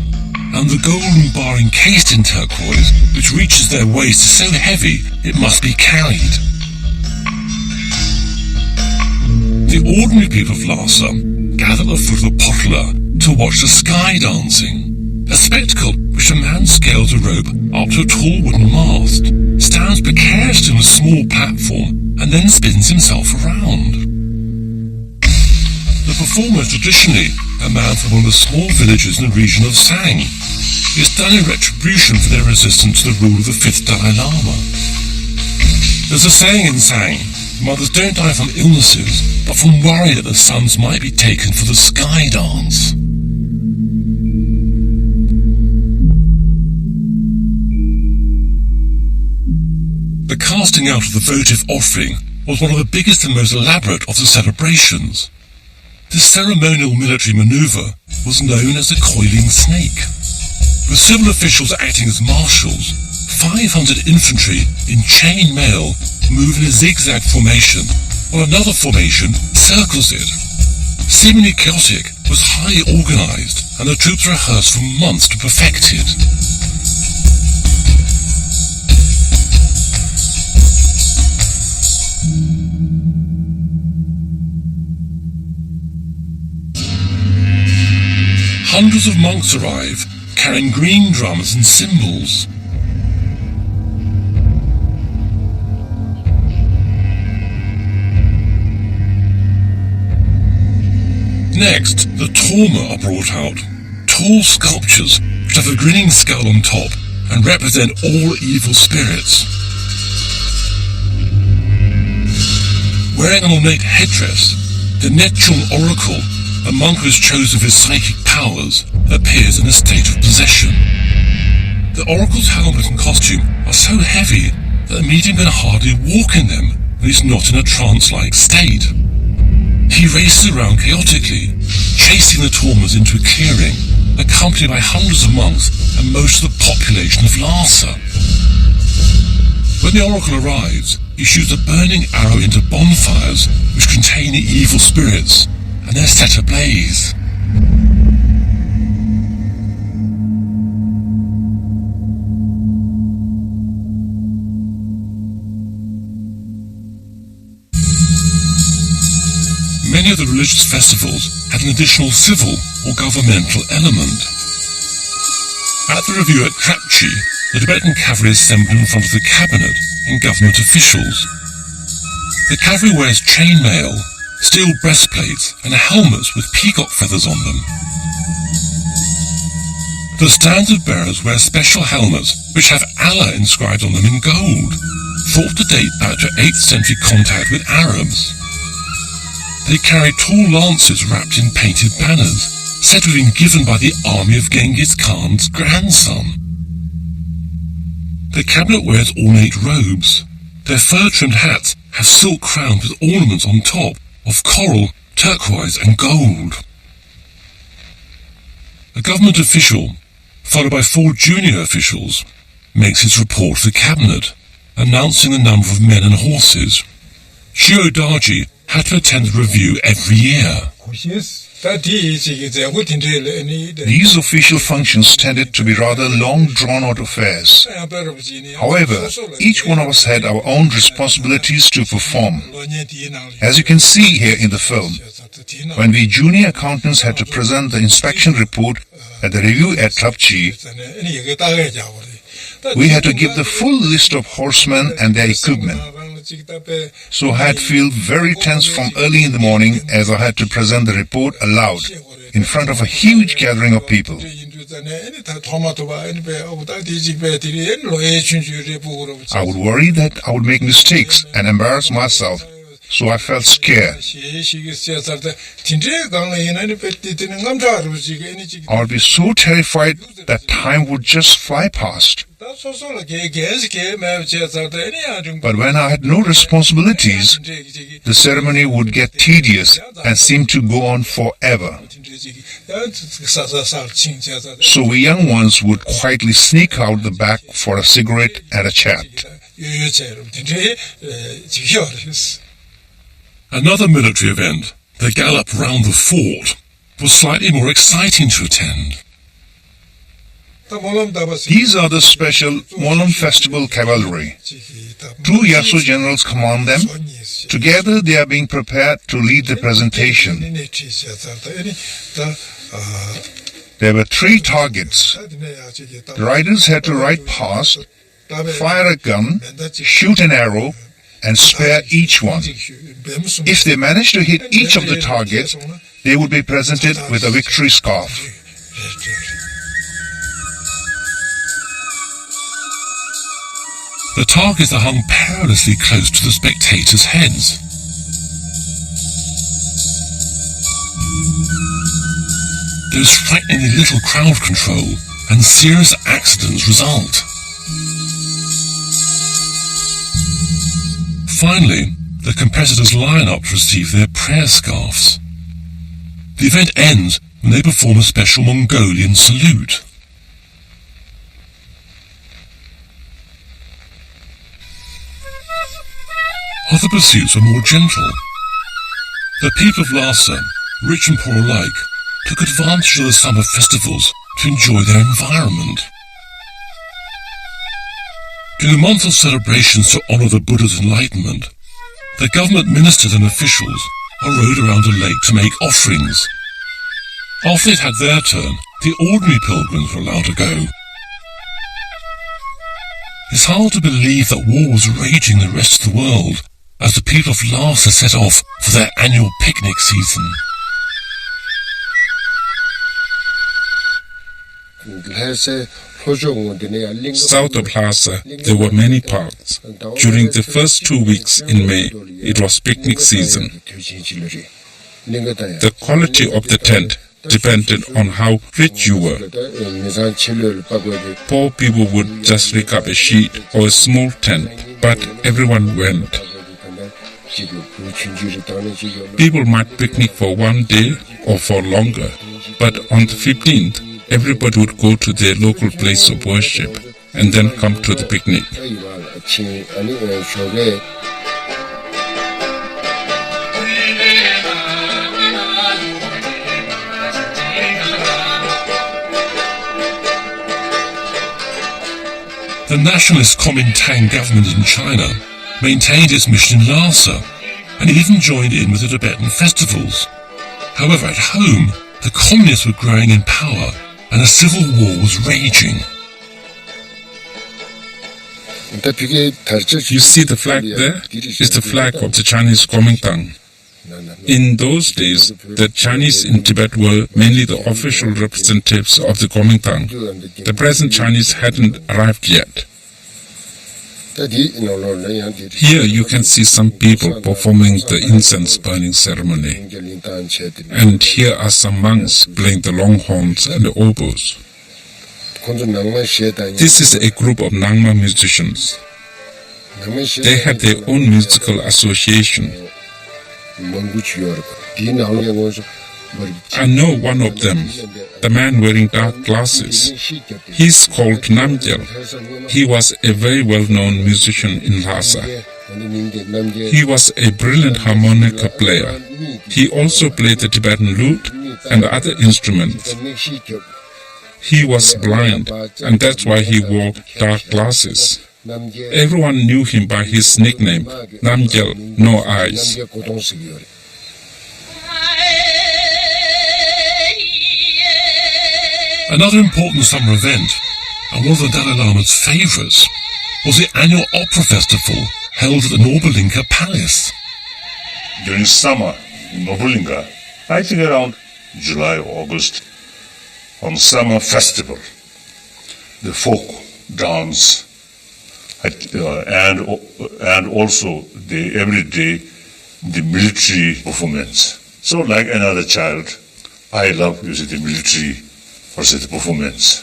Speaker 1: and the golden bar encased in turquoise, which reaches their waist, is so heavy it must be carried. The ordinary people of Lhasa gather at the foot of the potala to watch the sky dancing, a spectacle which a man scales a rope up to a tall wooden mast, stands precariously on a small platform, and then spins himself around. The performer is traditionally a man from one of the small villages in the region of Sang. It is done in retribution for their resistance to the rule of the 5th Dalai Lama. There's a saying in Sang, mothers don't die from illnesses, but from worry that the sons might be taken for the sky dance. The casting out of the votive offering was one of the biggest and most elaborate of the celebrations. This ceremonial military maneuver was known as the coiling snake. With civil officials acting as marshals, 500 infantry in chain mail move in a zigzag formation, while another formation circles it. Seemingly chaotic, it was highly organized, and the troops rehearsed for months to perfect it. Hundreds of monks arrive, carrying green drums and cymbals. Next, the Torma are brought out, tall sculptures which have a grinning skull on top and represent all evil spirits. Wearing an ornate headdress, the Nechung oracle, a monk who is chosen for his psychic powers, appears in a state of possession. The oracle's helmet and costume are so heavy that the medium can hardly walk in them when he's not in a trance-like state. He races around chaotically, chasing the Tormas into a clearing, accompanied by hundreds of monks and most of the population of Lhasa. When the oracle arrives, he shoots a burning arrow into bonfires which contain the evil spirits, and they're set ablaze. Many of the religious festivals had an additional civil or governmental element. At the review at Krapchi, the Tibetan cavalry assembled in front of the cabinet and government officials. The cavalry wears chainmail, steel breastplates and helmets with peacock feathers on them. The standard bearers wear special helmets which have Allah inscribed on them in gold, thought to date back to 8th century contact with Arabs. They carry tall lances wrapped in painted banners, said to have been given by the army of Genghis Khan's grandson. The cabinet wears ornate robes. Their fur-trimmed hats have silk crowns with ornaments on top of coral, turquoise and gold. A government official, followed by 4 junior officials, makes his report to the cabinet, announcing the number of men and horses. Shiodaji had to attend the review every year.
Speaker 5: These official functions tended to be rather long drawn-out affairs. However, each one of us had our own responsibilities to perform. As you can see here in the film, when we junior accountants had to present the inspection report, at the review at Trapchi, we had to give the full list of horsemen and their equipment. So I had to feel very tense from early in the morning as I had to present the report aloud in front of a huge gathering of people. I would worry that I would make mistakes and embarrass myself, so I felt scared. I would be so terrified that time would just fly past. But when I had no responsibilities, the ceremony would get tedious and seem to go on forever. So we young ones would quietly sneak out the back for a cigarette and a chat.
Speaker 1: Another military event, the gallop round the fort, was slightly more exciting to attend.
Speaker 5: These are the special Molam Festival cavalry. 2 Yasu generals command them. Together they are being prepared to lead the presentation. There were 3 targets. The riders had to ride past, fire a gun, shoot an arrow, and spare each one. If they managed to hit each of the targets, they would be presented with a victory scarf.
Speaker 1: The targets are hung perilously close to the spectators' heads. There is frighteningly little crowd control, and serious accidents result. Finally, the competitors line up to receive their prayer scarves. The event ends when they perform a special Mongolian salute. Other pursuits were more gentle. The people of Lhasa, rich and poor alike, took advantage of the summer festivals to enjoy their environment. During the month of celebrations to honor the Buddha's enlightenment, the government ministers and officials are rowed around a lake to make offerings. After they'd had their turn, the ordinary pilgrims were allowed to go. It's hard to believe that war was raging in the rest of the world as the people of Lhasa set off for their annual picnic season.
Speaker 4: South of Lhasa, there were many parks. During the first 2 weeks in May, it was picnic season. The quality of the tent depended on how rich you were. Poor people would just rig up a sheet or a small tent, but everyone went. People might picnic for 1 day or for longer, but on the 15th, everybody would go to their local place of worship and then come to the picnic.
Speaker 1: The nationalist Kuomintang government in China maintained its mission in Lhasa and even joined in with the Tibetan festivals. However, at home, the communists were growing in power and a civil war was raging.
Speaker 4: You see the flag there? It's the flag of the Chinese Kuomintang. In those days, the Chinese in Tibet were mainly the official representatives of the Kuomintang. The present Chinese hadn't arrived yet. Here you can see some people performing the incense burning ceremony. And here are some monks playing the long horns and the oboes. This is a group of Nangma musicians. They have their own musical association. I know one of them, the man wearing dark glasses. He's called Namgyal. He was a very well-known musician in Lhasa. He was a brilliant harmonica player. He also played the Tibetan lute and other instruments. He was blind, and that's why he wore dark glasses. Everyone knew him by his nickname, Namgyal, No Eyes.
Speaker 1: Another important summer event, and one of the Dalai Lama's favourites, was the annual opera festival held at the Nobulinka Palace.
Speaker 2: During summer in Nobulinka, I think around July or August, on summer festival, the folk dance and also every day the military performance. So like another child, I love the military performance.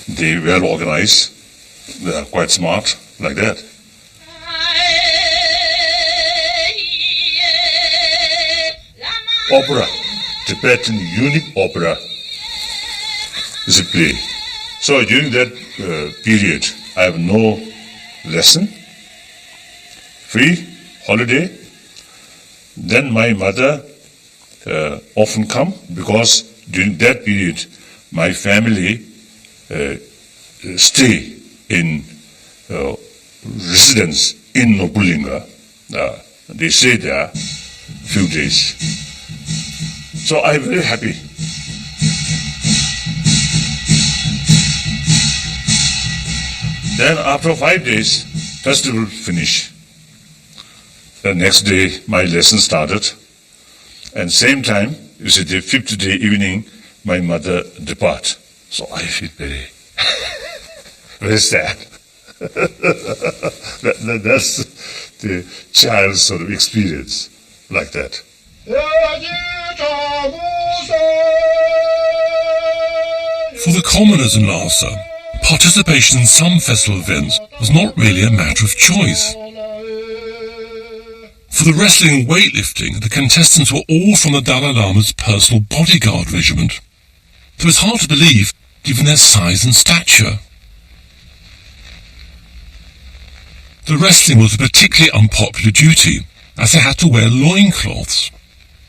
Speaker 2: They well organized, they are quite smart, like that. Opera, Tibetan unique opera is a play. So during that period, I have no lesson, free, holiday. Then my mother often come because during that period, my family stay in residence in Nobulinka. They stay there few days. So I'm very happy. Then after 5 days, festival finish. The next day, my lesson started. And same time, the 5th day evening, my mother depart. So I feel very, very sad. That's the child's sort of experience, like that.
Speaker 1: For the commoners in Lhasa, participation in some festival events was not really a matter of choice. For the wrestling and weightlifting, the contestants were all from the Dalai Lama's personal bodyguard regiment. It was hard to believe, given their size and stature. The wrestling was a particularly unpopular duty, as they had to wear loincloths.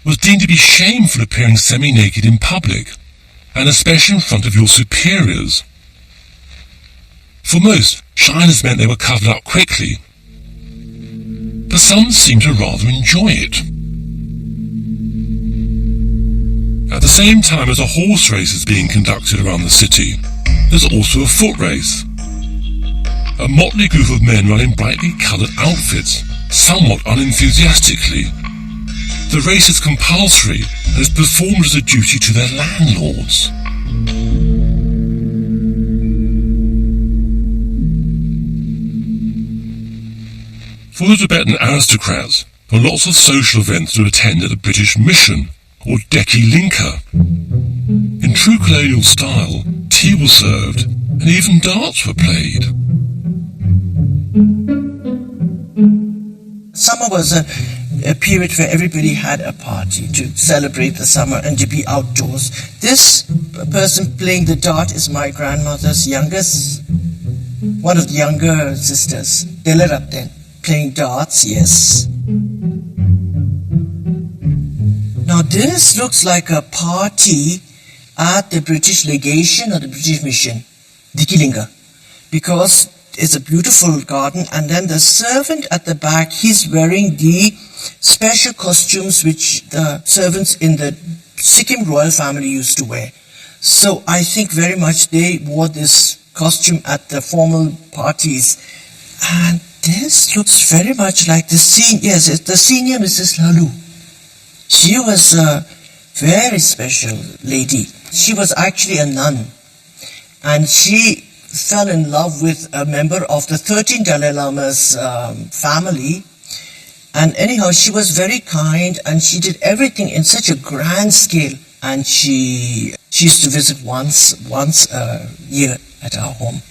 Speaker 1: It was deemed to be shameful appearing semi-naked in public, and especially in front of your superiors. For most, shyness meant they were covered up quickly, but some seemed to rather enjoy it. At the same time as a horse race is being conducted around the city, there's also a foot race. A motley group of men run in brightly coloured outfits, somewhat unenthusiastically. The race is compulsory and is performed as a duty to their landlords. For the Tibetan aristocrats, there were lots of social events to attend at the British Mission, or Deki Linka. In true colonial style, tea was served and even darts were played.
Speaker 3: Summer was a period where everybody had a party to celebrate the summer and to be outdoors. This person playing the dart is my grandmother's one of the younger sisters, Delerapten, playing darts, yes. Now this looks like a party at the British legation or the British mission, Dikilinga, because it's a beautiful garden, and then the servant at the back, he's wearing the special costumes which the servants in the Sikkim royal family used to wear. So I think very much they wore this costume at the formal parties. And this looks very much like the senior Mrs. Lalu. She was a very special lady. She was actually a nun, and she fell in love with a member of the 13th Dalai Lama's family. And anyhow, she was very kind, and she did everything in such a grand scale. And she used to visit once a year at our home.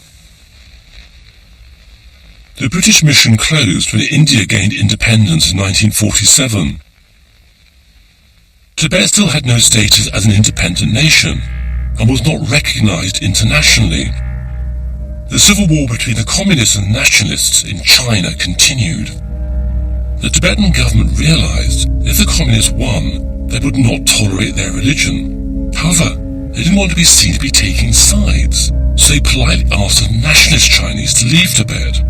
Speaker 1: The British mission closed when India gained independence in 1947. Tibet still had no status as an independent nation and was not recognized internationally. The civil war between the communists and nationalists in China continued. The Tibetan government realized if the communists won, they would not tolerate their religion. However, they didn't want to be seen to be taking sides, so they politely asked the nationalist Chinese to leave Tibet.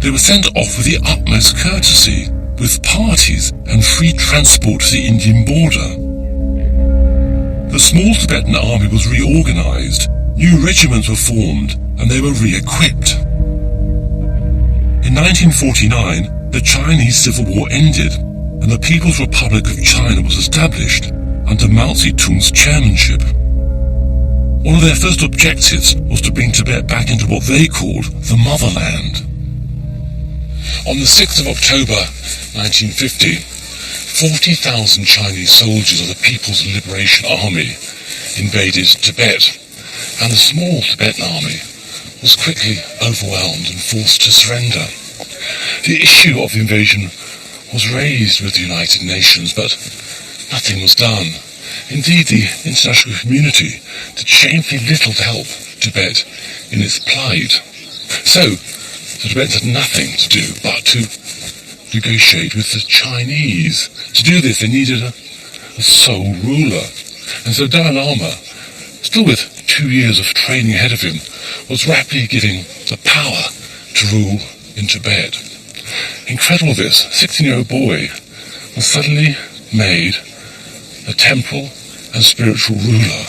Speaker 1: They were sent off with the utmost courtesy, with parties and free transport to the Indian border. the small Tibetan army was reorganized, new regiments were formed, and they were re-equipped. In 1949, the Chinese Civil War ended, and the People's Republic of China was established under Mao Zedong's chairmanship. One of their first objectives was to bring Tibet back into what they called the motherland. On the 6th of October 1950, 40,000 Chinese soldiers of the People's Liberation Army invaded Tibet, and the small Tibetan army was quickly overwhelmed and forced to surrender. The issue of the invasion was raised with the United Nations, but nothing was done. Indeed, the international community did shamefully little to help Tibet in its plight. So, the Tibetans had nothing to do but to negotiate with the Chinese. To do this, they needed a sole ruler. And so Dalai Lama, still with 2 years of training ahead of him, was rapidly giving the power to rule in Tibet. Incredible this, 16-year-old boy was suddenly made the temporal and spiritual ruler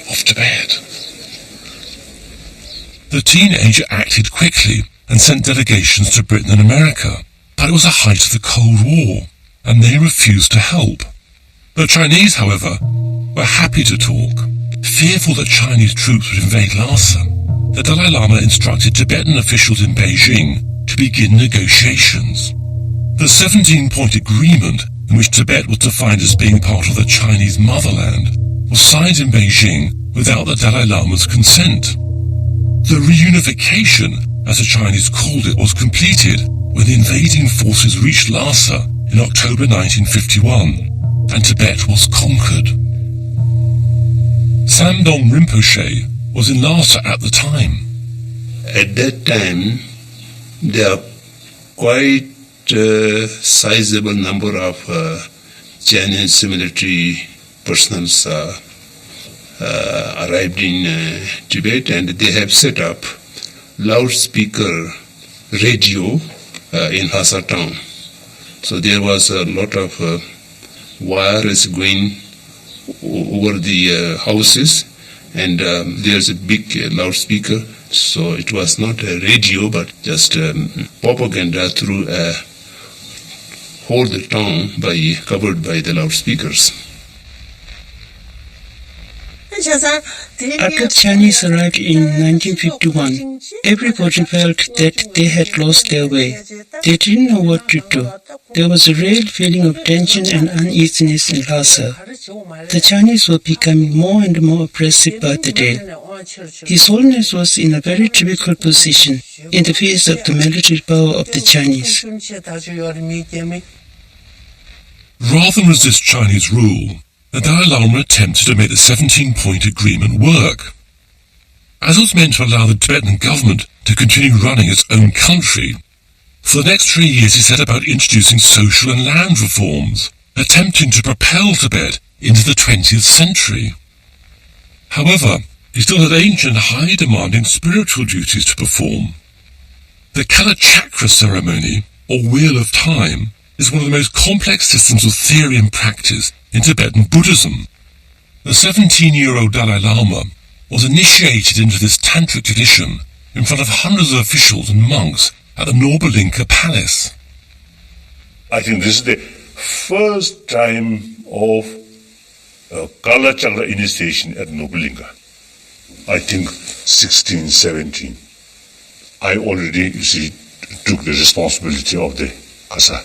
Speaker 1: of Tibet. The teenager acted quickly and sent delegations to Britain and America, but it was the height of the Cold War, and they refused to help. The Chinese, however, were happy to talk. Fearful that Chinese troops would invade Lhasa, the Dalai Lama instructed Tibetan officials in Beijing to begin negotiations. The 17-point agreement, in which Tibet was defined as being part of the Chinese motherland, was signed in Beijing without the Dalai Lama's consent. The reunification, as the Chinese called it, was completed when the invading forces reached Lhasa in October 1951, and Tibet was conquered. Samdong Rinpoche was in Lhasa at the time.
Speaker 8: At that time, there are quite sizable number of Chinese military personnel arrived in Tibet, and they have set up loudspeaker radio in Lhasa town. So there was a lot of wires going over the houses, and there's a big loudspeaker. So it was not a radio, but just propaganda through a whole town covered by the loudspeakers.
Speaker 7: After the Chinese arrived in 1951, everybody felt that they had lost their way. They didn't know what to do. There was a real feeling of tension and uneasiness in Lhasa. The Chinese were becoming more and more oppressive by the day. His Holiness was in a very difficult position in the face of the military power of the Chinese.
Speaker 1: Rather than resist Chinese rule, the Dalai Lama attempted to make the 17-point agreement work. As it was meant to allow the Tibetan government to continue running its own country, for the next 3 years he set about introducing social and land reforms, attempting to propel Tibet into the 20th century. However, he still had ancient, highly demanding spiritual duties to perform. The Kala Chakra ceremony, or Wheel of Time, is one of the most complex systems of theory and practice in Tibetan Buddhism. The 17-year-old Dalai Lama was initiated into this tantric tradition in front of hundreds of officials and monks at the Norbalinka Palace.
Speaker 2: I think this is the first time of Kala Chakra initiation at Norbalinka. I think 16, 17. I already, took the responsibility of the Kasa,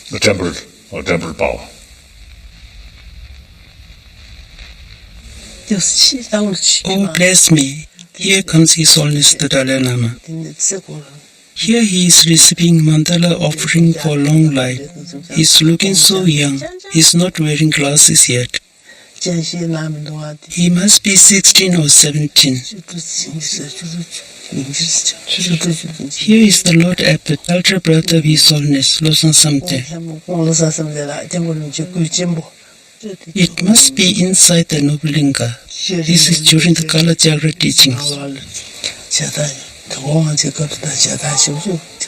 Speaker 2: the temple power.
Speaker 7: Oh, bless me. Here comes His Holiness the Dalai Lama. Here he is receiving mandala offering for long life. He's looking so young. He's not wearing glasses yet. He must be 16 or 17. Here is the Lord Abbot, elder brother of His Holiness, Losang Samte. It must be inside the Norbalinka. This is during the Kala Chakra teachings.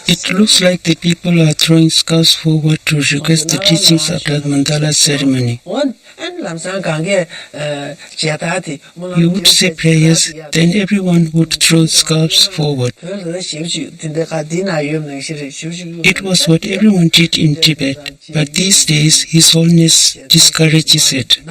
Speaker 7: It looks like the people are throwing skulls forward to request the teachings of the mandala ceremony. He would say prayers, then everyone would throw scarves forward. It was what everyone did in Tibet, but these days His Holiness discourages it.
Speaker 1: In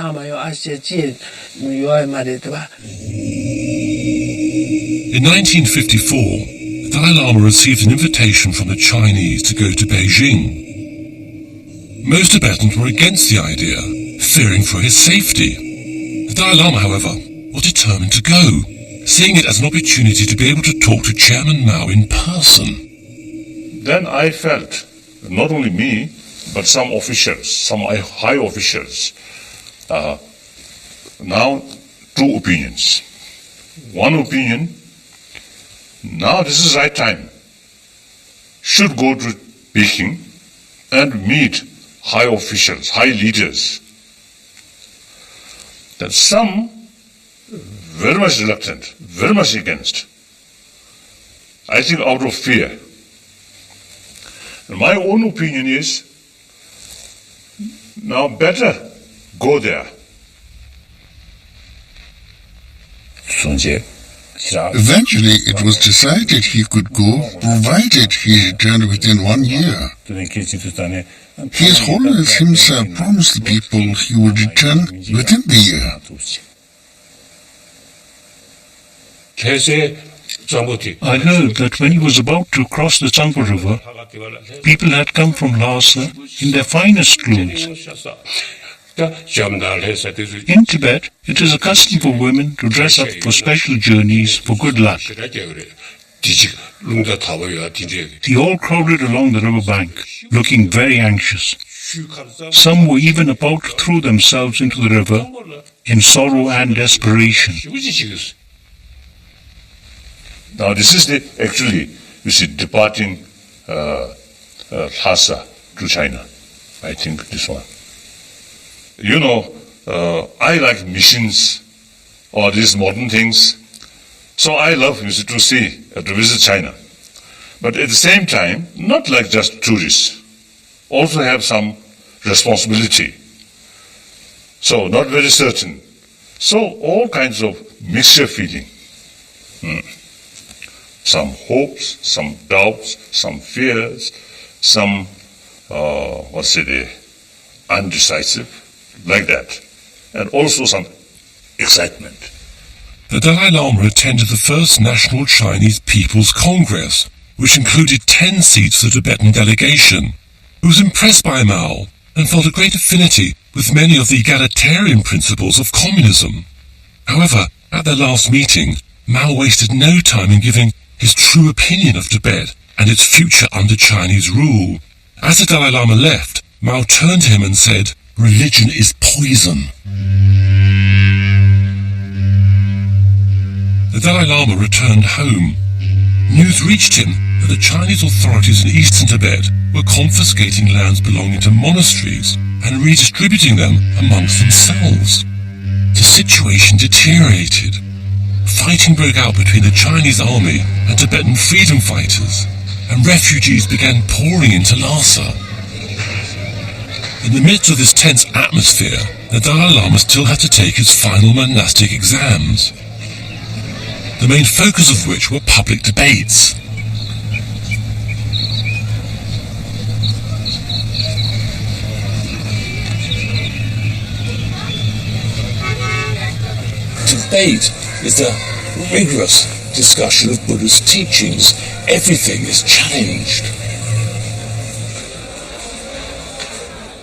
Speaker 1: 1954, Dalai Lama received an invitation from the Chinese to go to Beijing. Most Tibetans were against the idea, fearing for his safety. The Dalai Lama, however, was determined to go, seeing it as an opportunity to be able to talk to Chairman Mao in person.
Speaker 2: Then I felt, not only me, but some officials, some high officials, now two opinions. One opinion, now this is right time, should go to Peking and meet high officials, high leaders. That some very much reluctant, very much against. I think out of fear. And my own opinion is, now better go there.
Speaker 6: Eventually, it was decided he could go, provided he returned within 1 year. His Holiness himself promised the people he would return within the year.
Speaker 5: I heard that when he was about to cross the Tsangpo River, people had come from Lhasa in their finest clothes. In Tibet, it is a custom for women to dress up for special journeys for good luck. They all crowded along the river bank, looking very anxious. Some were even about to throw themselves into the river in sorrow and desperation.
Speaker 2: Now this is actually, you see, departing Lhasa to China. I think this one. You know, I like missions or these modern things. So I love to visit China. But at the same time, not like just tourists, also have some responsibility. So not very certain. So all kinds of mixture feeling. Some hopes, some doubts, some fears, some, undecisive, like that. And also some excitement.
Speaker 1: The Dalai Lama attended the first National Chinese People's Congress, which included 10 seats for the Tibetan delegation. He was impressed by Mao and felt a great affinity with many of the egalitarian principles of communism. However, at their last meeting, Mao wasted no time in giving his true opinion of Tibet and its future under Chinese rule. As the Dalai Lama left, Mao turned to him and said, "Religion is poison." The Dalai Lama returned home. News reached him that the Chinese authorities in eastern Tibet were confiscating lands belonging to monasteries and redistributing them amongst themselves. The situation deteriorated. Fighting broke out between the Chinese army and Tibetan freedom fighters, and refugees began pouring into Lhasa. In the midst of this tense atmosphere, the Dalai Lama still had to take his final monastic exams, the main focus of which were public debates. Debate is the rigorous discussion of Buddha's teachings. Everything is challenged.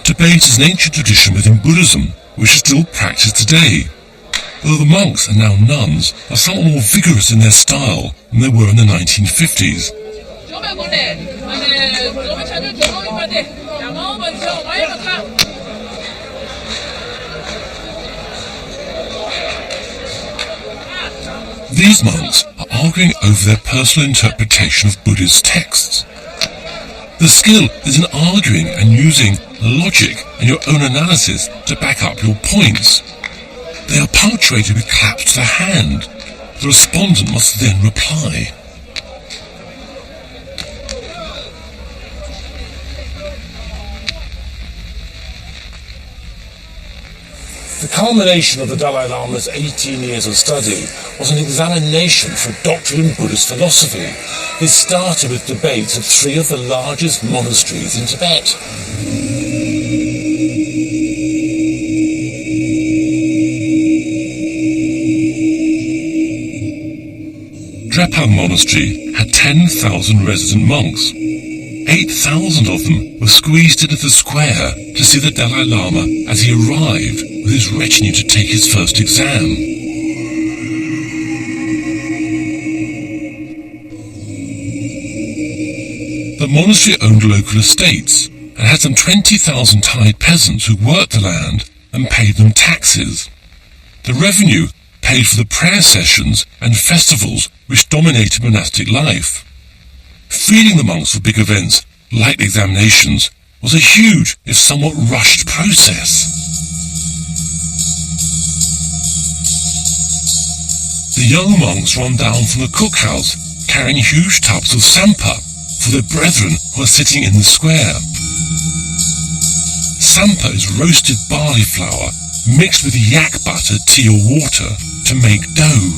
Speaker 1: Debate is an ancient tradition within Buddhism, which is still practiced today. Although the monks, and now nuns, are somewhat more vigorous in their style than they were in the 1950s. These monks are arguing over their personal interpretation of Buddhist texts. The skill is in arguing and using logic and your own analysis to back up your points. They are punctuated with claps to the hand. The respondent must then reply. The culmination of the Dalai Lama's 18 years of study was an examination for a doctorate in Buddhist philosophy. It started with debates at 3 of the largest monasteries in Tibet.
Speaker 4: Drepung Monastery had 10,000 resident monks. 8,000 of them were squeezed into the square to see the Dalai Lama as he arrived with his retinue to take his first exam. The monastery owned local estates and had some 20,000 tied peasants who worked the land and paid them taxes. The revenue paid for the prayer sessions and festivals which dominated monastic life. Feeding the monks for big events, like the examinations, was a huge, if somewhat rushed process. The young monks run down from the cookhouse, carrying huge tubs of sampa for their brethren who are sitting in the square. Sampa is roasted barley flour mixed with yak butter, tea or water to make dough.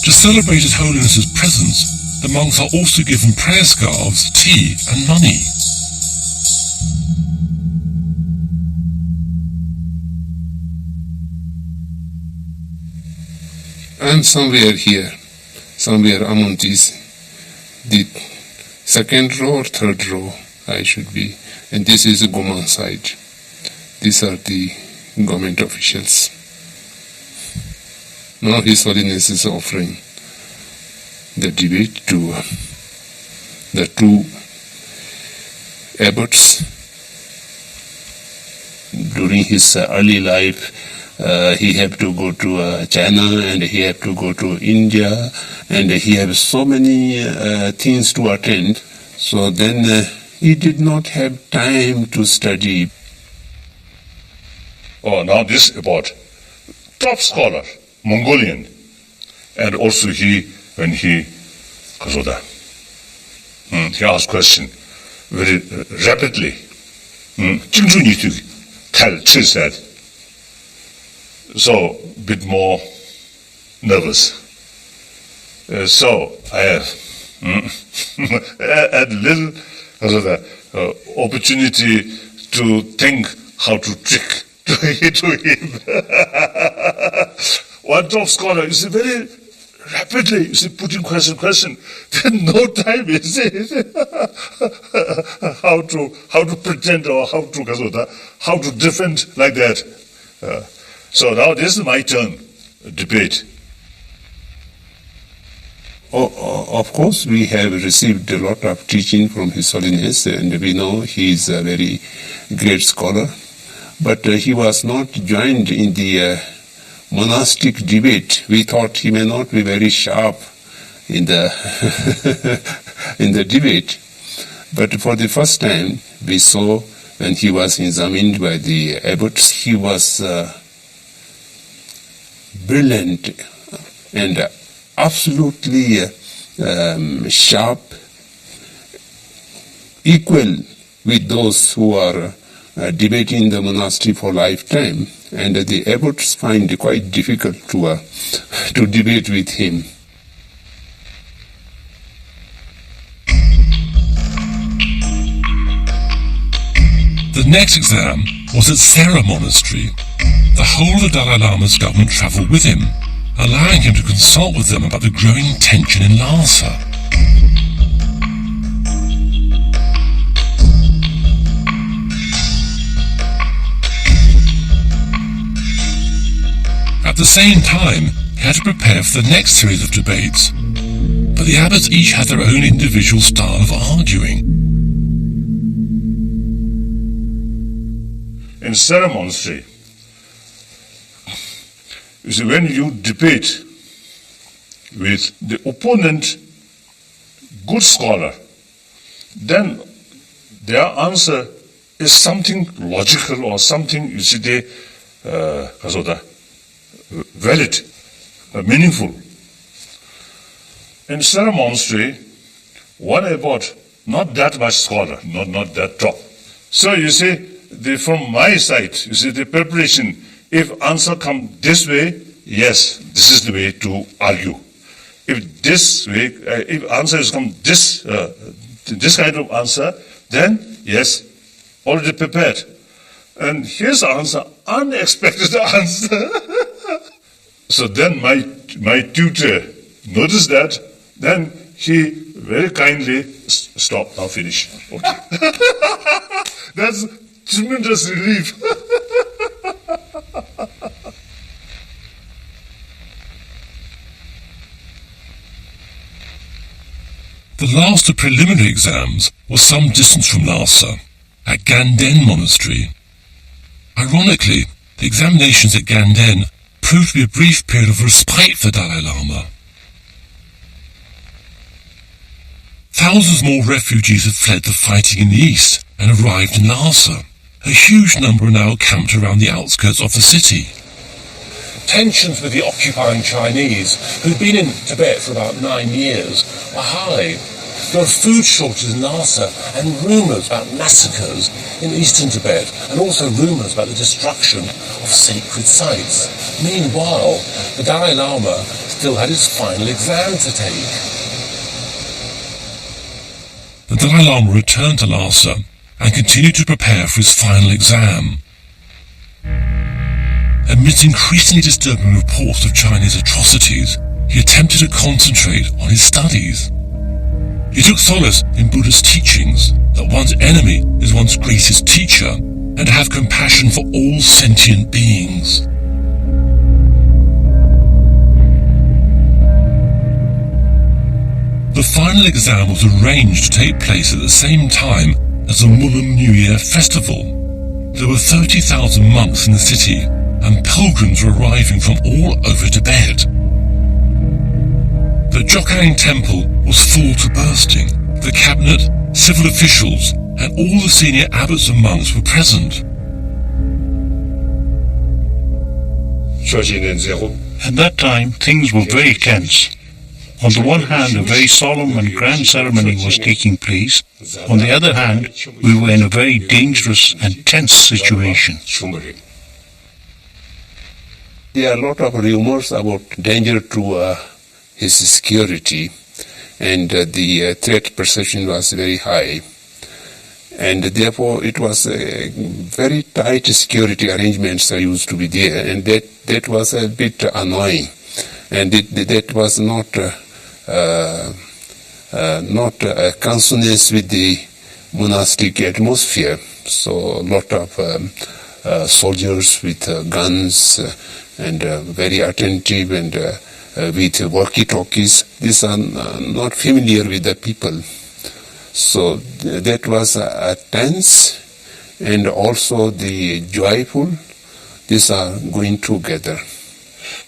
Speaker 4: To celebrate His Holiness's presence, the monks are also given prayer scarves, tea and money.
Speaker 8: I'm somewhere here, somewhere among these, the second row or third row I should be, and this is the Goman side. These are the government officials. Now His Holiness is offering the debate to the 2 abbots. During his early life, he had to go to China, and he had to go to India, and he had so many things to attend. So then he did not have time to study.
Speaker 2: Oh, now this about top scholar, Mongolian, and also when he asked question very rapidly. Jingzhu need to tell said. So a bit more nervous. So I have had little opportunity to think how to trick to him. One top scholar, you see, very rapidly, you see, putting question, then no time, you see, how to pretend or how to defend like that. So now this is my turn, debate.
Speaker 8: Of course, we have received a lot of teaching from His Holiness, and we know he is a very great scholar. But he was not joined in the monastic debate. We thought he may not be very sharp in the in the debate. But for the first time, we saw when he was examined by the abbots, he was brilliant and absolutely sharp, equal with those who are debating the monastery for lifetime, and the abbots find it quite difficult to debate with him.
Speaker 4: The next exam was at Sera Monastery. The whole of the Dalai Lama's government travelled with him, allowing him to consult with them about the growing tension in Lhasa. At the same time, he had to prepare for the next series of debates, but the abbots each had their own individual style of arguing.
Speaker 2: In Sera Monastery, you see, when you debate with the opponent, good scholar, then their answer is something logical or something, you see, valid, meaningful. In Sera Monastery, one about not that much scholar, not that top. So you see, from my side, you see the preparation, if answer come this way, yes, this is the way to argue. If this way, if answer has come this kind of answer, then yes, already prepared. And here's the answer, unexpected answer. So then my tutor noticed that, then he very kindly, stop, now finish. Okay. That's tremendous relief.
Speaker 1: The last of preliminary exams was some distance from Lhasa, at Ganden Monastery. Ironically, the examinations at Ganden proved to be a brief period of respite for Dalai Lama. Thousands more refugees had fled the fighting in the east and arrived in Lhasa. A huge number are now camped around the outskirts of the city. Tensions with the occupying Chinese, who'd been in Tibet for about 9 years, were high. There were food shortages in Lhasa and rumours about massacres in eastern Tibet, and also rumours about the destruction of sacred sites. Meanwhile, the Dalai Lama still had his final exam to take. The Dalai Lama returned to Lhasa and continued to prepare for his final exam. Amidst increasingly disturbing reports of Chinese atrocities, he attempted to concentrate on his studies. He took solace in Buddha's teachings that one's enemy is one's greatest teacher and to have compassion for all sentient beings. The final exam was arranged to take place at the same time as the Mulam New Year festival. There were 30,000 monks in the city, and pilgrims were arriving from all over Tibet. The Jokang temple was full to bursting. The cabinet, civil officials, and all the senior abbots and monks were present.
Speaker 5: At that time, things were very tense. On the one hand, a very solemn and grand ceremony was taking place. On the other hand, we were in a very dangerous and tense situation.
Speaker 8: There are a lot of rumors about danger to his security, and the threat perception was very high. And therefore, it was very tight security arrangements used to be there, and that was a bit annoying. And that was not consonance with the monastic atmosphere. So a lot of soldiers with guns and very attentive and with walkie-talkies. These are not familiar with the people. So that was tense and also the joyful. These are going together.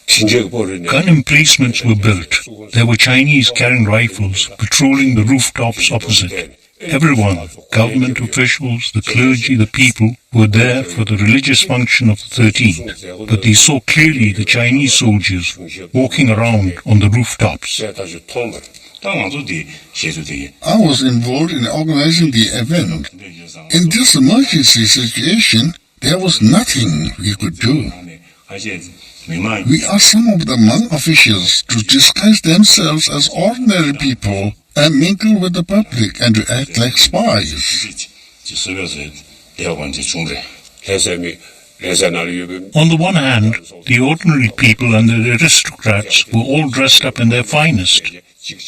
Speaker 5: Gun emplacements were built. There were Chinese carrying rifles patrolling the rooftops opposite. Everyone, government officials, the clergy, the people, were there for the religious function of the 13th, but they saw clearly the Chinese soldiers walking around on the rooftops.
Speaker 6: I was involved in organizing the event. In this emergency situation, there was nothing we could do. We asked some of the monk officials to disguise themselves as ordinary people and mingle with the public and to act like spies.
Speaker 5: On the one hand, the ordinary people and the aristocrats were all dressed up in their finest.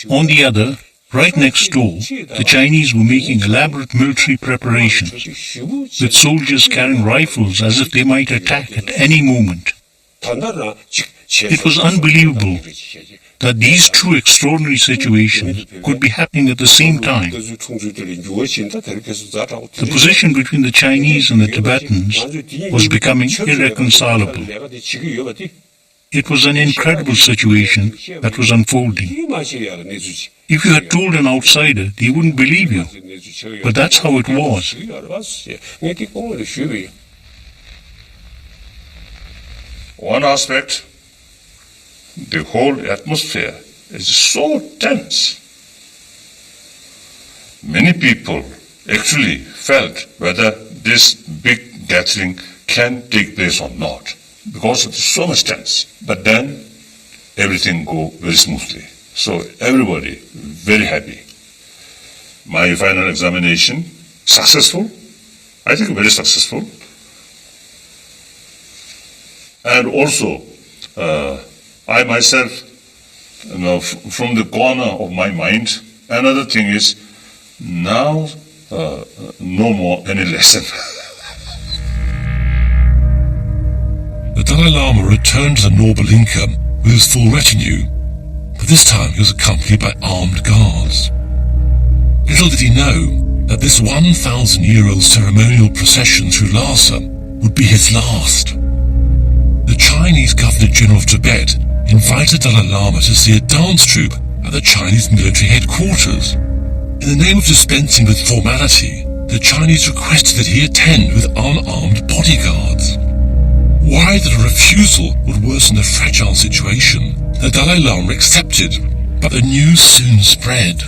Speaker 5: On the other, right next door, the Chinese were making elaborate military preparations, with soldiers carrying rifles as if they might attack at any moment. It was unbelievable that these two extraordinary situations could be happening at the same time. The position between the Chinese and the Tibetans was becoming irreconcilable. It was an incredible situation that was unfolding. If you had told an outsider, they wouldn't believe you. But that's how it was.
Speaker 2: One aspect, the whole atmosphere is so tense. Many people actually felt whether this big gathering can take place or not, because it's so much tense. But then everything go very smoothly. So everybody very happy. My final examination, successful. I think very successful. And also, I myself, from the corner of my mind, another thing is, now no more any lesson.
Speaker 1: The Dalai Lama returned to the Noble Inca with his full retinue, but this time he was accompanied by armed guards. Little did he know that this 1,000-year-old ceremonial procession through Lhasa would be his last. The Chinese Governor-General of Tibet invited Dalai Lama to see a dance troupe at the Chinese military headquarters. In the name of dispensing with formality, the Chinese requested that he attend with unarmed bodyguards. Worried that a refusal would worsen the fragile situation, the Dalai Lama accepted, but the news soon spread.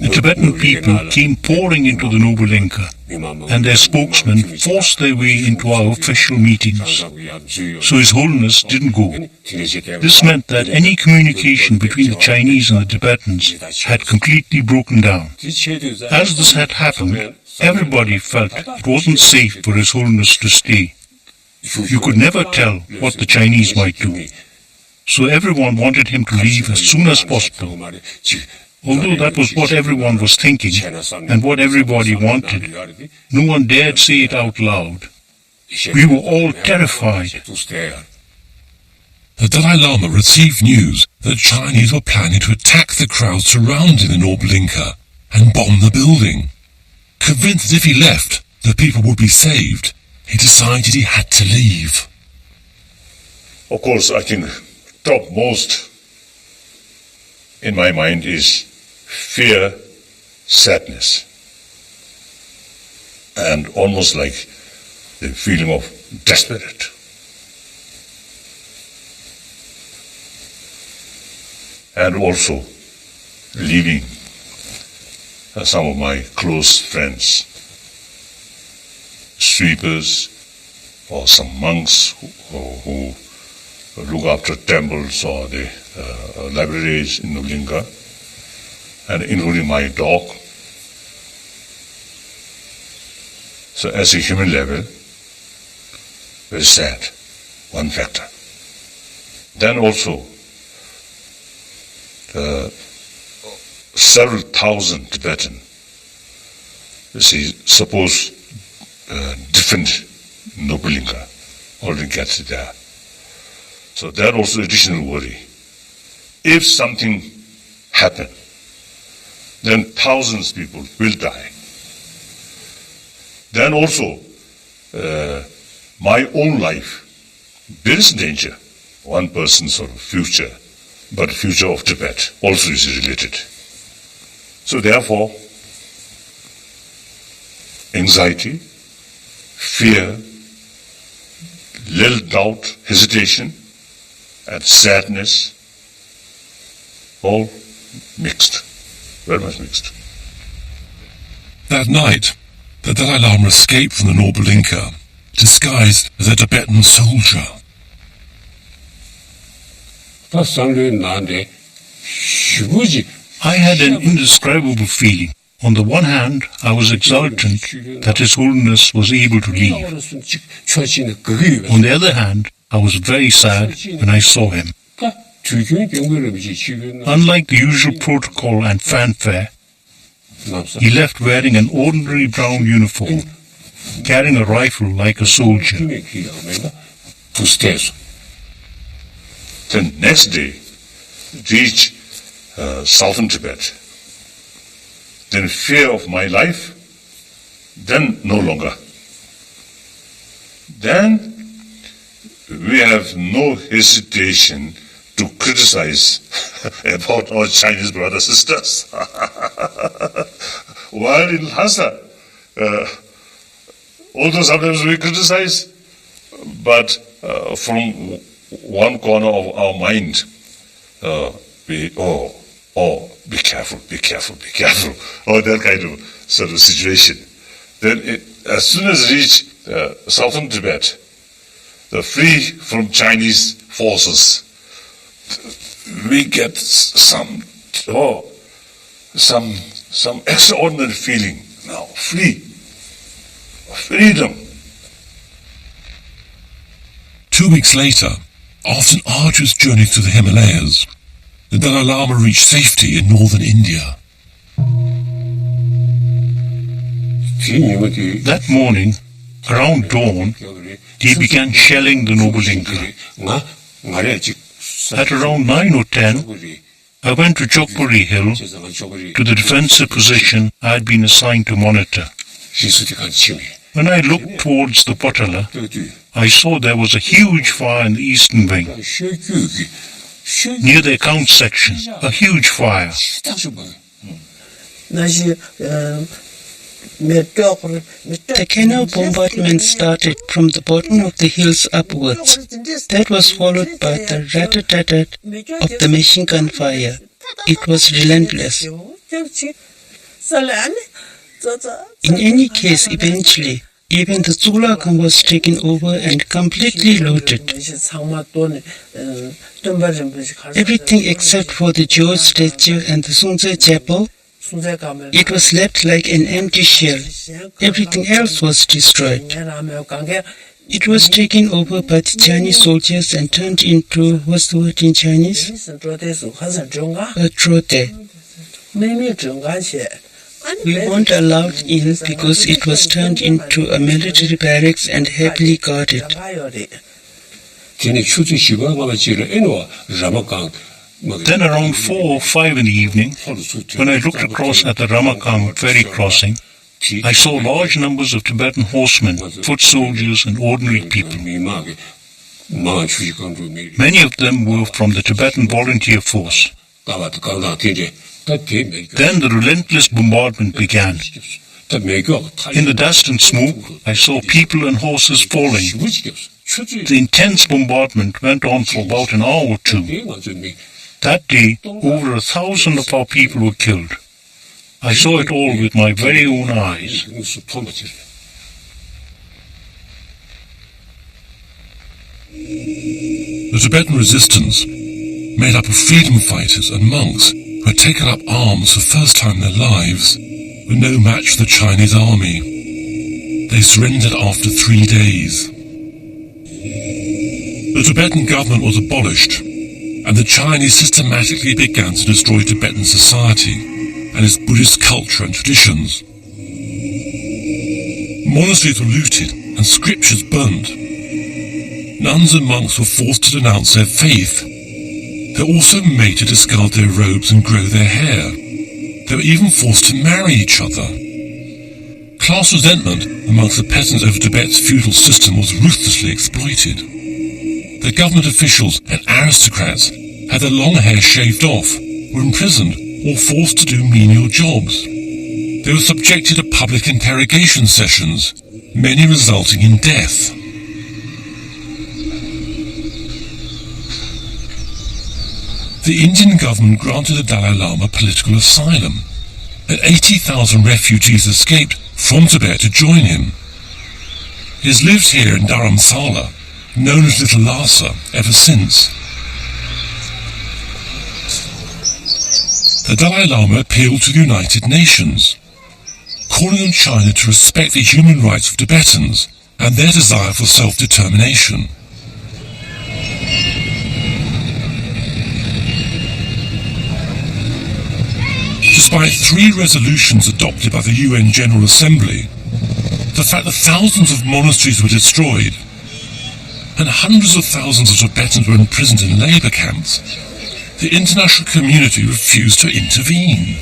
Speaker 5: The Tibetan people came pouring into the Noble Inca, and their spokesmen forced their way into our official meetings. So His Holiness didn't go. This meant that any communication between the Chinese and the Tibetans had completely broken down. As this had happened, everybody felt it wasn't safe for His Holiness to stay. You could never tell what the Chinese might do. So everyone wanted him to leave as soon as possible. Although that was what everyone was thinking and what everybody wanted, no one dared say it out loud. We were all terrified.
Speaker 1: The Dalai Lama received news that the Chinese were planning to attack the crowd surrounding the Noble Inca and bomb the building. Convinced that if he left, the people would be saved, he decided he had to leave.
Speaker 2: Of course, I think topmost in my mind is fear, sadness, and almost like the feeling of desperate. And also leaving some of my close friends, sweepers, or some monks who look after temples or the libraries in Noble Inca, and including my dog. So as a human level, very sad, one factor. Then also, several thousand Tibetan, suppose different Noble Inca already gets there. So that also additional worry. If something happens, then thousands of people will die. Then also, my own life, there is danger. One person's sort of future, but the future of Tibet also is related. So therefore, anxiety, fear, little doubt, hesitation, and sadness, all mixed, very much mixed.
Speaker 1: That night, the Dalai Lama escaped from the Noble Inca, disguised as a Tibetan soldier.
Speaker 5: I had an indescribable feeling. On the one hand, I was exultant that His Holiness was able to leave. On the other hand, I was very sad when I saw him. Unlike the usual protocol and fanfare, he left wearing an ordinary brown uniform, carrying a rifle like a soldier.
Speaker 2: The next day, reached southern Tibet. Then fear of my life, then no longer. Then we have no hesitation to criticize about our Chinese brothers and sisters. While in Lhasa, although sometimes we criticize, but from one corner of our mind, be careful, be careful, be careful, or that kind of sort of situation. Then as soon as reach southern Tibet, the free from Chinese forces, we get some extraordinary feeling now, freedom.
Speaker 1: 2 weeks later, after an arduous journey through the Himalayas, the Dalai Lama reached safety in northern India.
Speaker 5: That morning, around dawn, they began shelling the Nobulinka. At around 9 or 10, I went to Chokpuri Hill, to the defensive position I had been assigned to monitor. When I looked towards the Potala, I saw there was a huge fire in the eastern wing. Near the account section, a huge fire.
Speaker 7: The canal bombardment started from the bottom of the hills upwards. That was followed by the rat-a-tat-tat of the machine gun fire. It was relentless. In any case, eventually, even the Zulakam was taken over and completely looted. Everything except for the George statue and the Sungze chapel, it was left like an empty shell. Everything else was destroyed. It was taken over by the Chinese soldiers and turned into, what's the word in Chinese? A trote. We weren't allowed in because it was turned into a military barracks and heavily guarded.
Speaker 5: Then around 4 or 5 in the evening, when I looked across at the Ramakam ferry crossing, I saw large numbers of Tibetan horsemen, foot soldiers and ordinary people. Many of them were from the Tibetan volunteer force. Then the relentless bombardment began. In the dust and smoke, I saw people and horses falling. The intense bombardment went on for about an hour or two. That day, over 1,000 of our people were killed. I saw it all with my very own eyes.
Speaker 1: The Tibetan resistance, made up of freedom fighters and monks who had taken up arms for the first time in their lives, were no match for the Chinese army. They surrendered after 3 days. The Tibetan government was abolished, and the Chinese systematically began to destroy Tibetan society and its Buddhist culture and traditions. Monasteries were looted and scriptures burnt. Nuns and monks were forced to denounce their faith. They were also made to discard their robes and grow their hair. They were even forced to marry each other. Class resentment amongst the peasants over Tibet's feudal system was ruthlessly exploited. The government officials and aristocrats had their long hair shaved off, were imprisoned or forced to do menial jobs. They were subjected to public interrogation sessions, many resulting in death. The Indian government granted the Dalai Lama political asylum, and 80,000 refugees escaped from Tibet to join him. He has lived here in Dharamsala, known as Little Lhasa, ever since. The Dalai Lama appealed to the United Nations, calling on China to respect the human rights of Tibetans and their desire for self-determination. Despite 3 resolutions adopted by the UN General Assembly, the fact that thousands of monasteries were destroyed and hundreds of thousands of Tibetans were imprisoned in labor camps, the international community refused to intervene.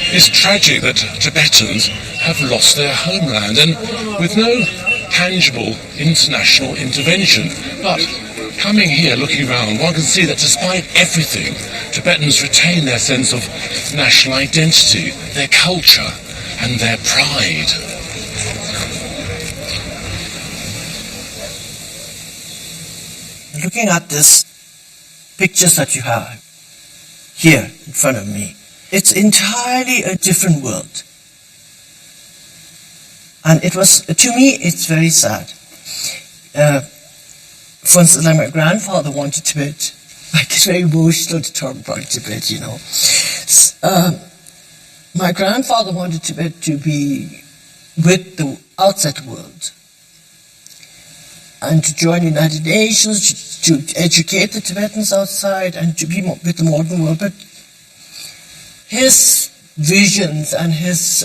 Speaker 1: It's tragic that Tibetans have lost their homeland, and with no tangible international intervention. But coming here, looking around, one can see that despite everything, Tibetans retain their sense of national identity, their culture, and their pride.
Speaker 3: Looking at this, pictures that you have here in front of me. It's entirely a different world. And it was, to me, it's very sad. For instance, like my grandfather wanted Tibet. I get very emotional to talk about Tibet, you know. My grandfather wanted Tibet to be with the outside world and to join the United Nations, to educate the Tibetans outside and to be with the modern world. But his visions and his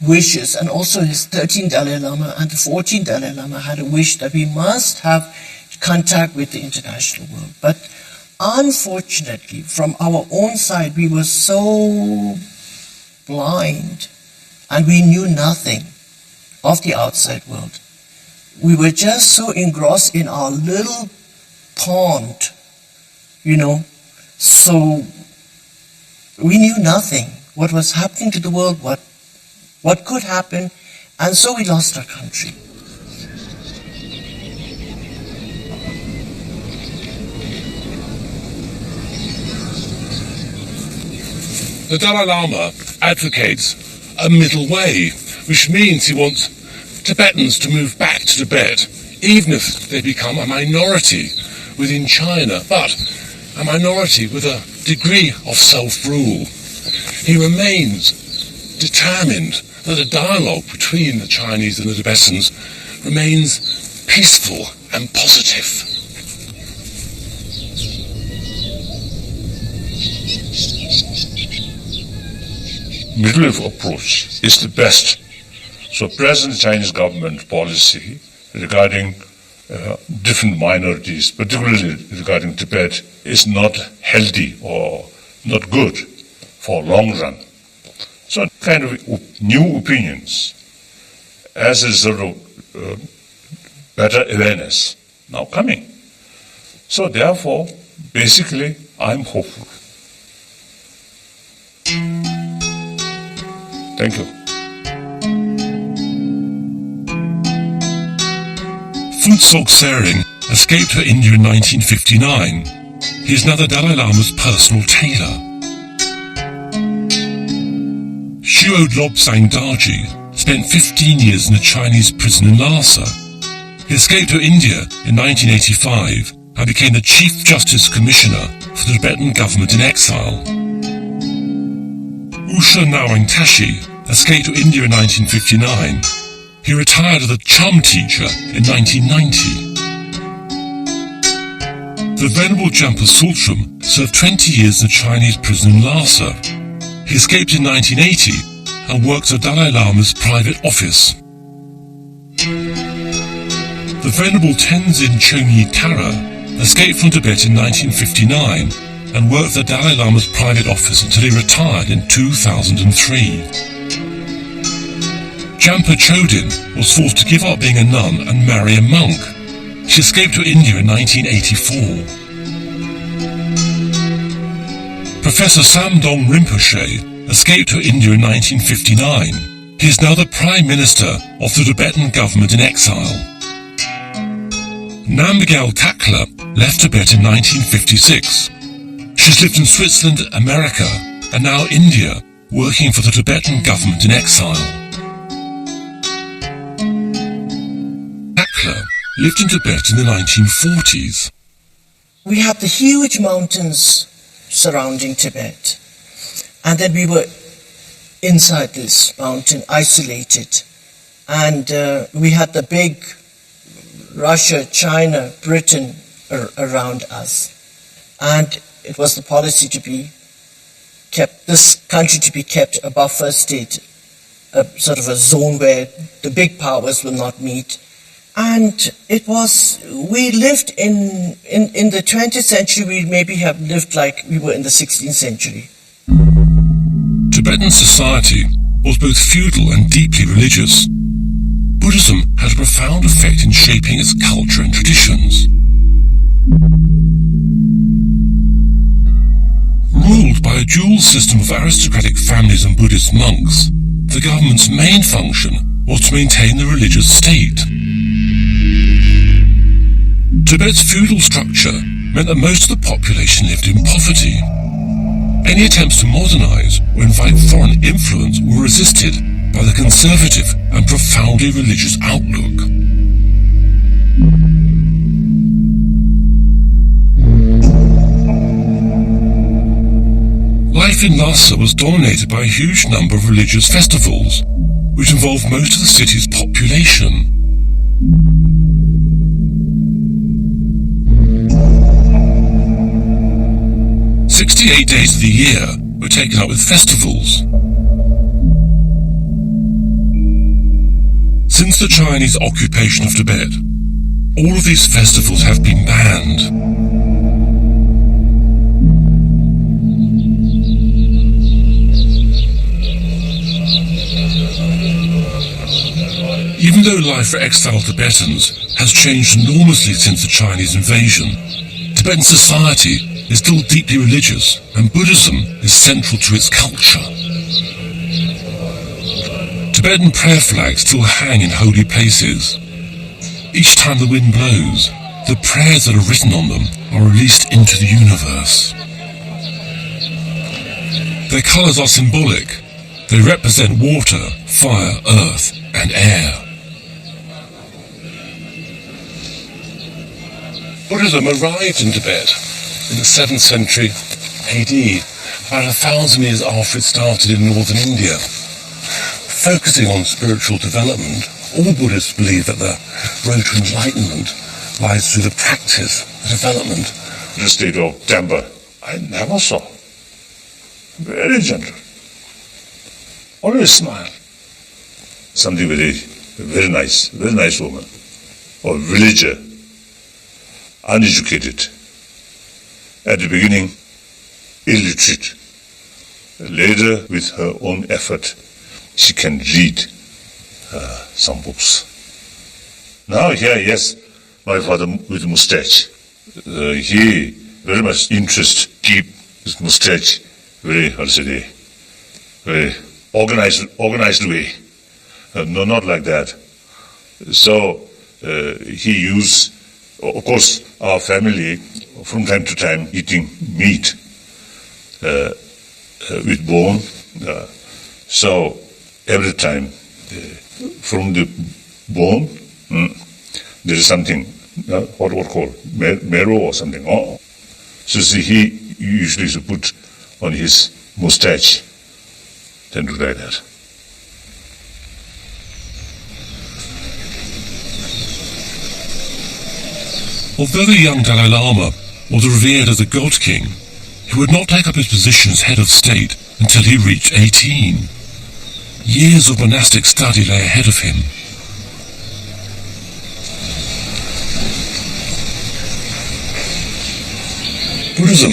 Speaker 3: wishes, and also his 13th Dalai Lama and the 14th Dalai Lama had a wish that we must have contact with the international world. But unfortunately, from our own side, we were so blind and we knew nothing of the outside world. We were just so engrossed in our little pond, you know, so we knew nothing what was happening to the world, what could happen, and so we lost our country.
Speaker 1: The Dalai Lama advocates a middle way, which means he wants Tibetans to move back to Tibet, even if they become a minority within China, but a minority with a degree of self-rule. He remains determined that a dialogue between the Chinese and the Tibetans remains peaceful and positive.
Speaker 2: Middle approach is the best. So present Chinese government policy regarding different minorities, particularly regarding Tibet, is not healthy or not good for long run. So kind of new opinions, as a sort of better awareness now coming. So therefore, basically, I'm hopeful. Thank you.
Speaker 1: Phuntsog Tsering escaped to India in 1959. He is now the Dalai Lama's personal tailor. Shuo Lobsang Darji spent 15 years in a Chinese prison in Lhasa. He escaped to India in 1985 and became the Chief Justice Commissioner for the Tibetan government in exile. Usha Nawang Tashi escaped to India in 1959. He retired as a Chum teacher in 1990. The Venerable Jampa Sultram served 20 years in a Chinese prison in Lhasa. He escaped in 1980 and worked at Dalai Lama's private office. The Venerable Tenzin Chonyi Tara escaped from Tibet in 1959 and worked at the Dalai Lama's private office until he retired in 2003. Jampa Chodin was forced to give up being a nun and marry a monk. She escaped to India in 1984. Professor Samdong Rinpoche escaped to India in 1959. He is now the Prime Minister of the Tibetan government in exile. Namgyal Takla left Tibet in 1956. She's lived in Switzerland, America, and now India, working for the Tibetan government in exile. Takla lived in Tibet in the 1940s.
Speaker 3: We have the huge mountains surrounding Tibet, and then we were inside this mountain, isolated, and we had the big Russia, China, Britain around us, and it was the policy to be kept, this country to be kept a buffer state, a sort of a zone where the big powers will not meet. And it was, we lived in the 20th century, we maybe have lived like we were in the 16th century.
Speaker 1: Tibetan society was both feudal and deeply religious. Buddhism had a profound effect in shaping its culture and traditions. Ruled by a dual system of aristocratic families and Buddhist monks, the government's main function was to maintain the religious state. Tibet's feudal structure meant that most of the population lived in poverty. Any attempts to modernize or invite foreign influence were resisted by the conservative and profoundly religious outlook. Life in Lhasa was dominated by a huge number of religious festivals, which involved most of the city's population. "68 days of the year were taken up with festivals. Since the Chinese occupation of Tibet, all of these festivals have been banned. Even though life for exiled Tibetans has changed enormously since the Chinese invasion, Tibetan society is still deeply religious, and Buddhism is central to its culture. Tibetan prayer flags still hang in holy places. Each time the wind blows, the prayers that are written on them are released into the universe. Their colours are symbolic. They represent water, fire, earth, and air. Buddhism arrived in Tibet in the 7th century AD, about 1,000 years after it started in northern India. Focusing on spiritual development, all Buddhists believe that the road to enlightenment lies through the practice, the development.
Speaker 2: The state of temper, I never saw. Very gentle. Always smile. Something very nice woman. Or villager. Uneducated. At the beginning, illiterate. Later, with her own effort, she can read some books. Now here, yes, my father with mustache. He very much interest keep his mustache very, very organized way. No, not like that. So he used, of course, our family from time to time eating meat with bone. So every time from the bone there is something what called marrow or something. Oh, so see, he usually should put on his mustache, then do like that.
Speaker 1: Although the young Dalai Lama was revered as a god king, he would not take up his position as head of state until he reached 18. Years of monastic study lay ahead of him. Buddhism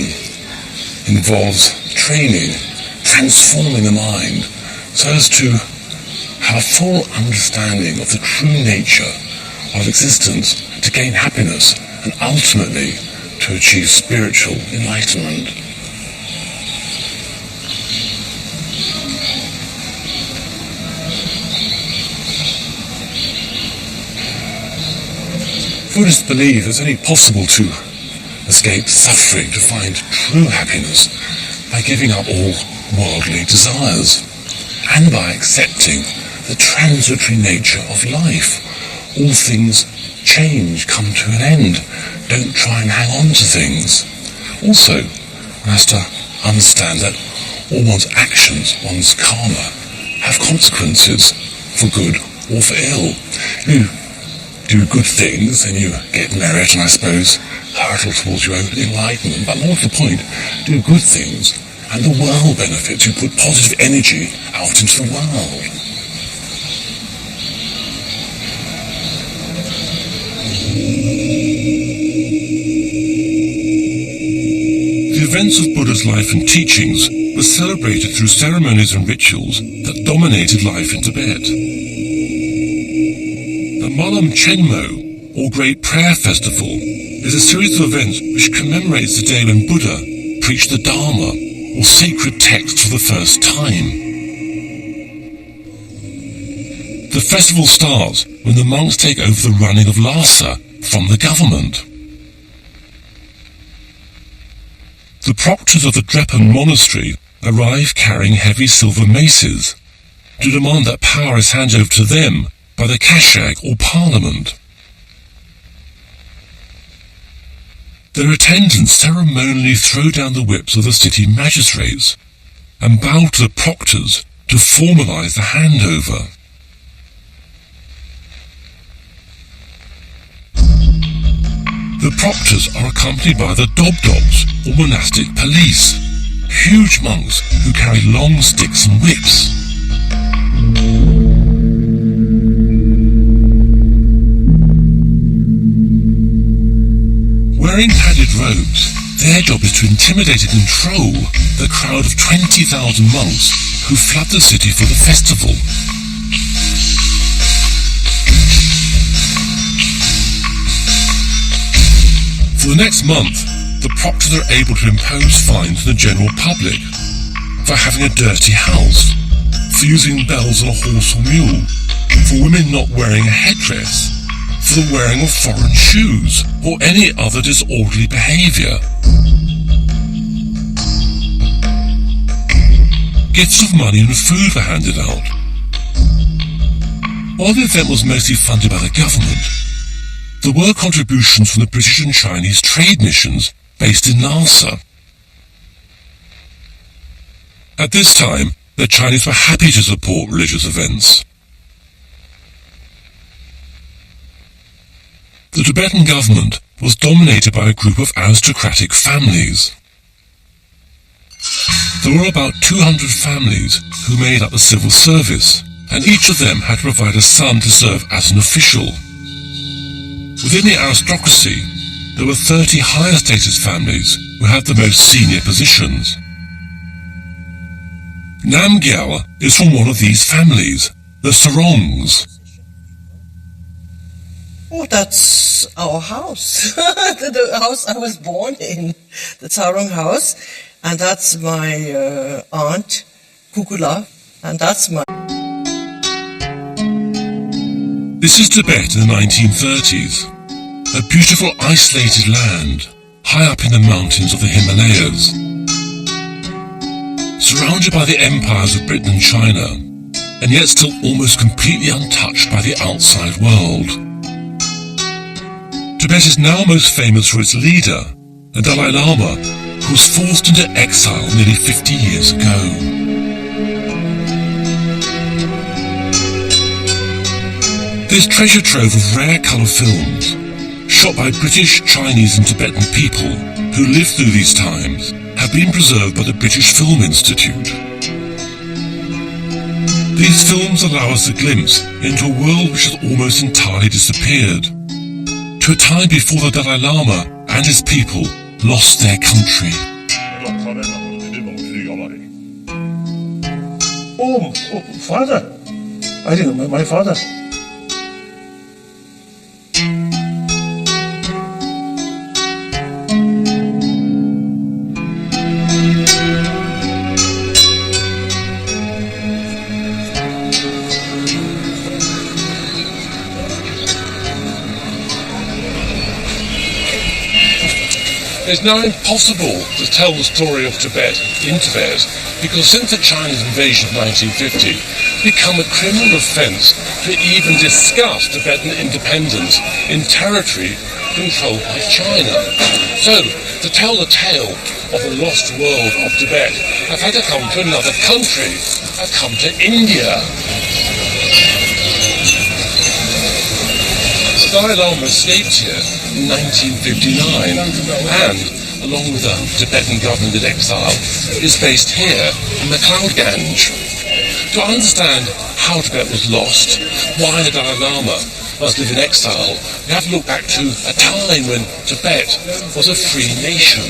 Speaker 1: involves training, transforming the mind, so as to have a full understanding of the true nature of existence, to gain happiness, and ultimately to achieve spiritual enlightenment. Buddhists believe it's only possible to escape suffering, to find true happiness, by giving up all worldly desires and by accepting the transitory nature of life. All things change, come to an end. Don't try and hang on to things. Also, one has to understand that all one's actions, one's karma, have consequences for good or for ill. You do good things and you get merit and I suppose hurtle towards your own enlightenment. But more to the point, do good things and the world benefits. You put positive energy out into the world. The events of Buddha's life and teachings were celebrated through ceremonies and rituals that dominated life in Tibet. The Malam Chenmo, or Great Prayer Festival, is a series of events which commemorates the day when Buddha preached the Dharma, or sacred text, for the first time. The festival starts when the monks take over the running of Lhasa from the government. The proctors of the Drepan monastery arrive carrying heavy silver maces to demand that power is handed over to them by the Kashag or parliament. Their attendants ceremonially throw down the whips of the city magistrates and bow to the proctors to formalize the handover. The proctors are accompanied by the dobdogs, or monastic police, huge monks who carry long sticks and whips. Wearing padded robes, their job is to intimidate and control the crowd of 20,000 monks who flood the city for the festival. For the next month, the proctors are able to impose fines on the general public for having a dirty house, for using bells on a horse or mule, for women not wearing a headdress, for the wearing of foreign shoes, or any other disorderly behaviour. Gifts of money and food were handed out. While the event was mostly funded by the government, there were contributions from the British and Chinese trade missions based in Lhasa. At this time, the Chinese were happy to support religious events. The Tibetan government was dominated by a group of aristocratic families. There were about 200 families who made up the civil service, and each of them had to provide a son to serve as an official. Within the aristocracy, there were 30 higher status families who had the most senior positions. Namgyal is from one of these families, the Sarongs.
Speaker 3: Oh, that's our house. The house I was born in, the Sarong house. And that's my aunt, Kukula, and that's my...
Speaker 1: This is Tibet in the 1930s, a beautiful isolated land, high up in the mountains of the Himalayas. Surrounded by the empires of Britain and China, and yet still almost completely untouched by the outside world. Tibet is now most famous for its leader, the Dalai Lama, who was forced into exile nearly 50 years ago. This treasure trove of rare colour films, shot by British, Chinese and Tibetan people who lived through these times, have been preserved by the British Film Institute. These films allow us a glimpse into a world which has almost entirely disappeared, to a time before the Dalai Lama and his people lost their country.
Speaker 2: Oh, father! I think my father.
Speaker 1: It's now impossible to tell the story of Tibet in Tibet because since the Chinese invasion of 1950, it's become a criminal offence to even discuss Tibetan independence in territory controlled by China. So, to tell the tale of the lost world of Tibet, I've had to come to another country. I've come to India. The Dalai Lama escaped here in 1959 and, along with the Tibetan government in exile, is based here in the Cloud Gange. To understand how Tibet was lost, why the Dalai Lama must live in exile, we have to look back to a time when Tibet was a free nation.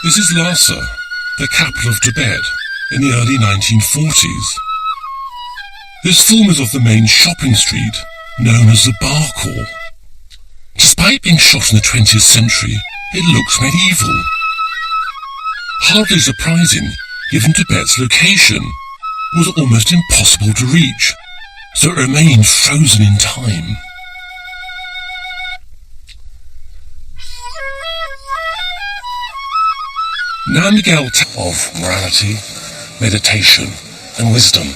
Speaker 1: This is Lhasa, the capital of Tibet, in the early 1940s. This film is of the main shopping street, known as the Barkhor. Despite being shot in the 20th century, it looks medieval. Hardly surprising, given Tibet's location, it was almost impossible to reach, so it remained frozen in time. Now Miguel of morality, meditation and wisdom.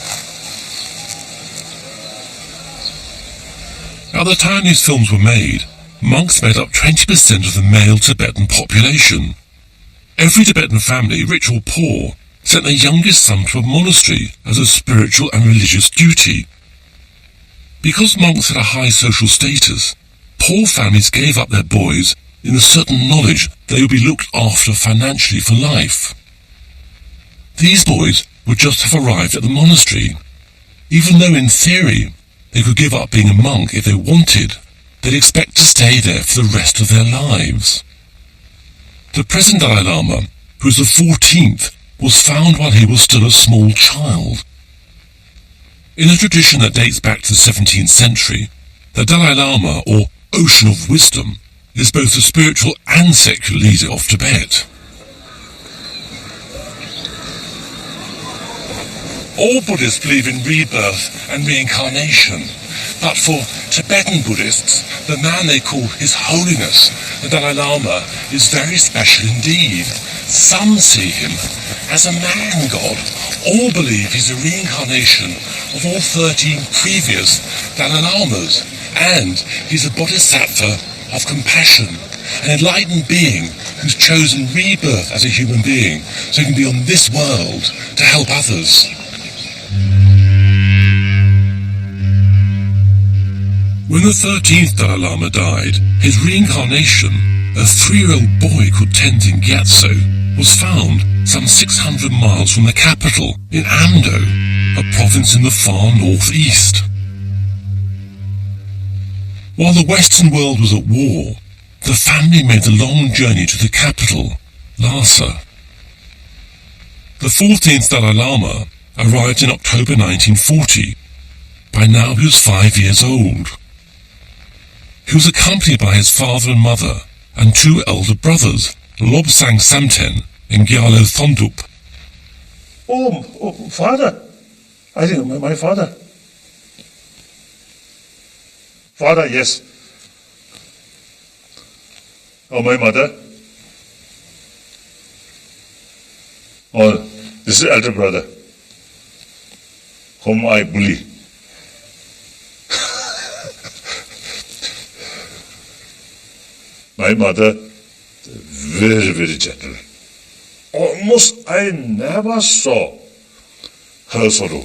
Speaker 1: At the time these films were made, monks made up 20% of the male Tibetan population. Every Tibetan family, rich or poor, sent their youngest son to a monastery as a spiritual and religious duty. Because monks had a high social status, poor families gave up their boys in the certain knowledge they would be looked after financially for life. These boys would just have arrived at the monastery. Even though in theory they could give up being a monk if they wanted, they'd expect to stay there for the rest of their lives. The present Dalai Lama, who is the 14th, was found while he was still a small child. In a tradition that dates back to the 17th century, the Dalai Lama, or Ocean of Wisdom, is both the spiritual and secular leader of Tibet. All Buddhists believe in rebirth and reincarnation, but for Tibetan Buddhists, the man they call His Holiness, the Dalai Lama, is very special indeed. Some see him as a man god. All believe he's a reincarnation of all 13 previous Dalai Lamas, and he's a bodhisattva of compassion, an enlightened being who's chosen rebirth as a human being so he can be on this world to help others. When the 13th Dalai Lama died, his reincarnation, a 3-year-old boy called Tenzin Gyatso, was found some 600 miles from the capital in Amdo, a province in the far northeast. While the Western world was at war, the family made the long journey to the capital, Lhasa. The 14th Dalai Lama arrived in October 1940. By now he was 5 years old. He was accompanied by his father and mother and 2 elder brothers, Lobsang Samten and Gyalo Thondup.
Speaker 2: Oh, father. I think my father. Father, yes. Oh, my mother. Oh, this is elder brother, whom I bully. My mother, very, very gentle. Almost I never saw her sorrow.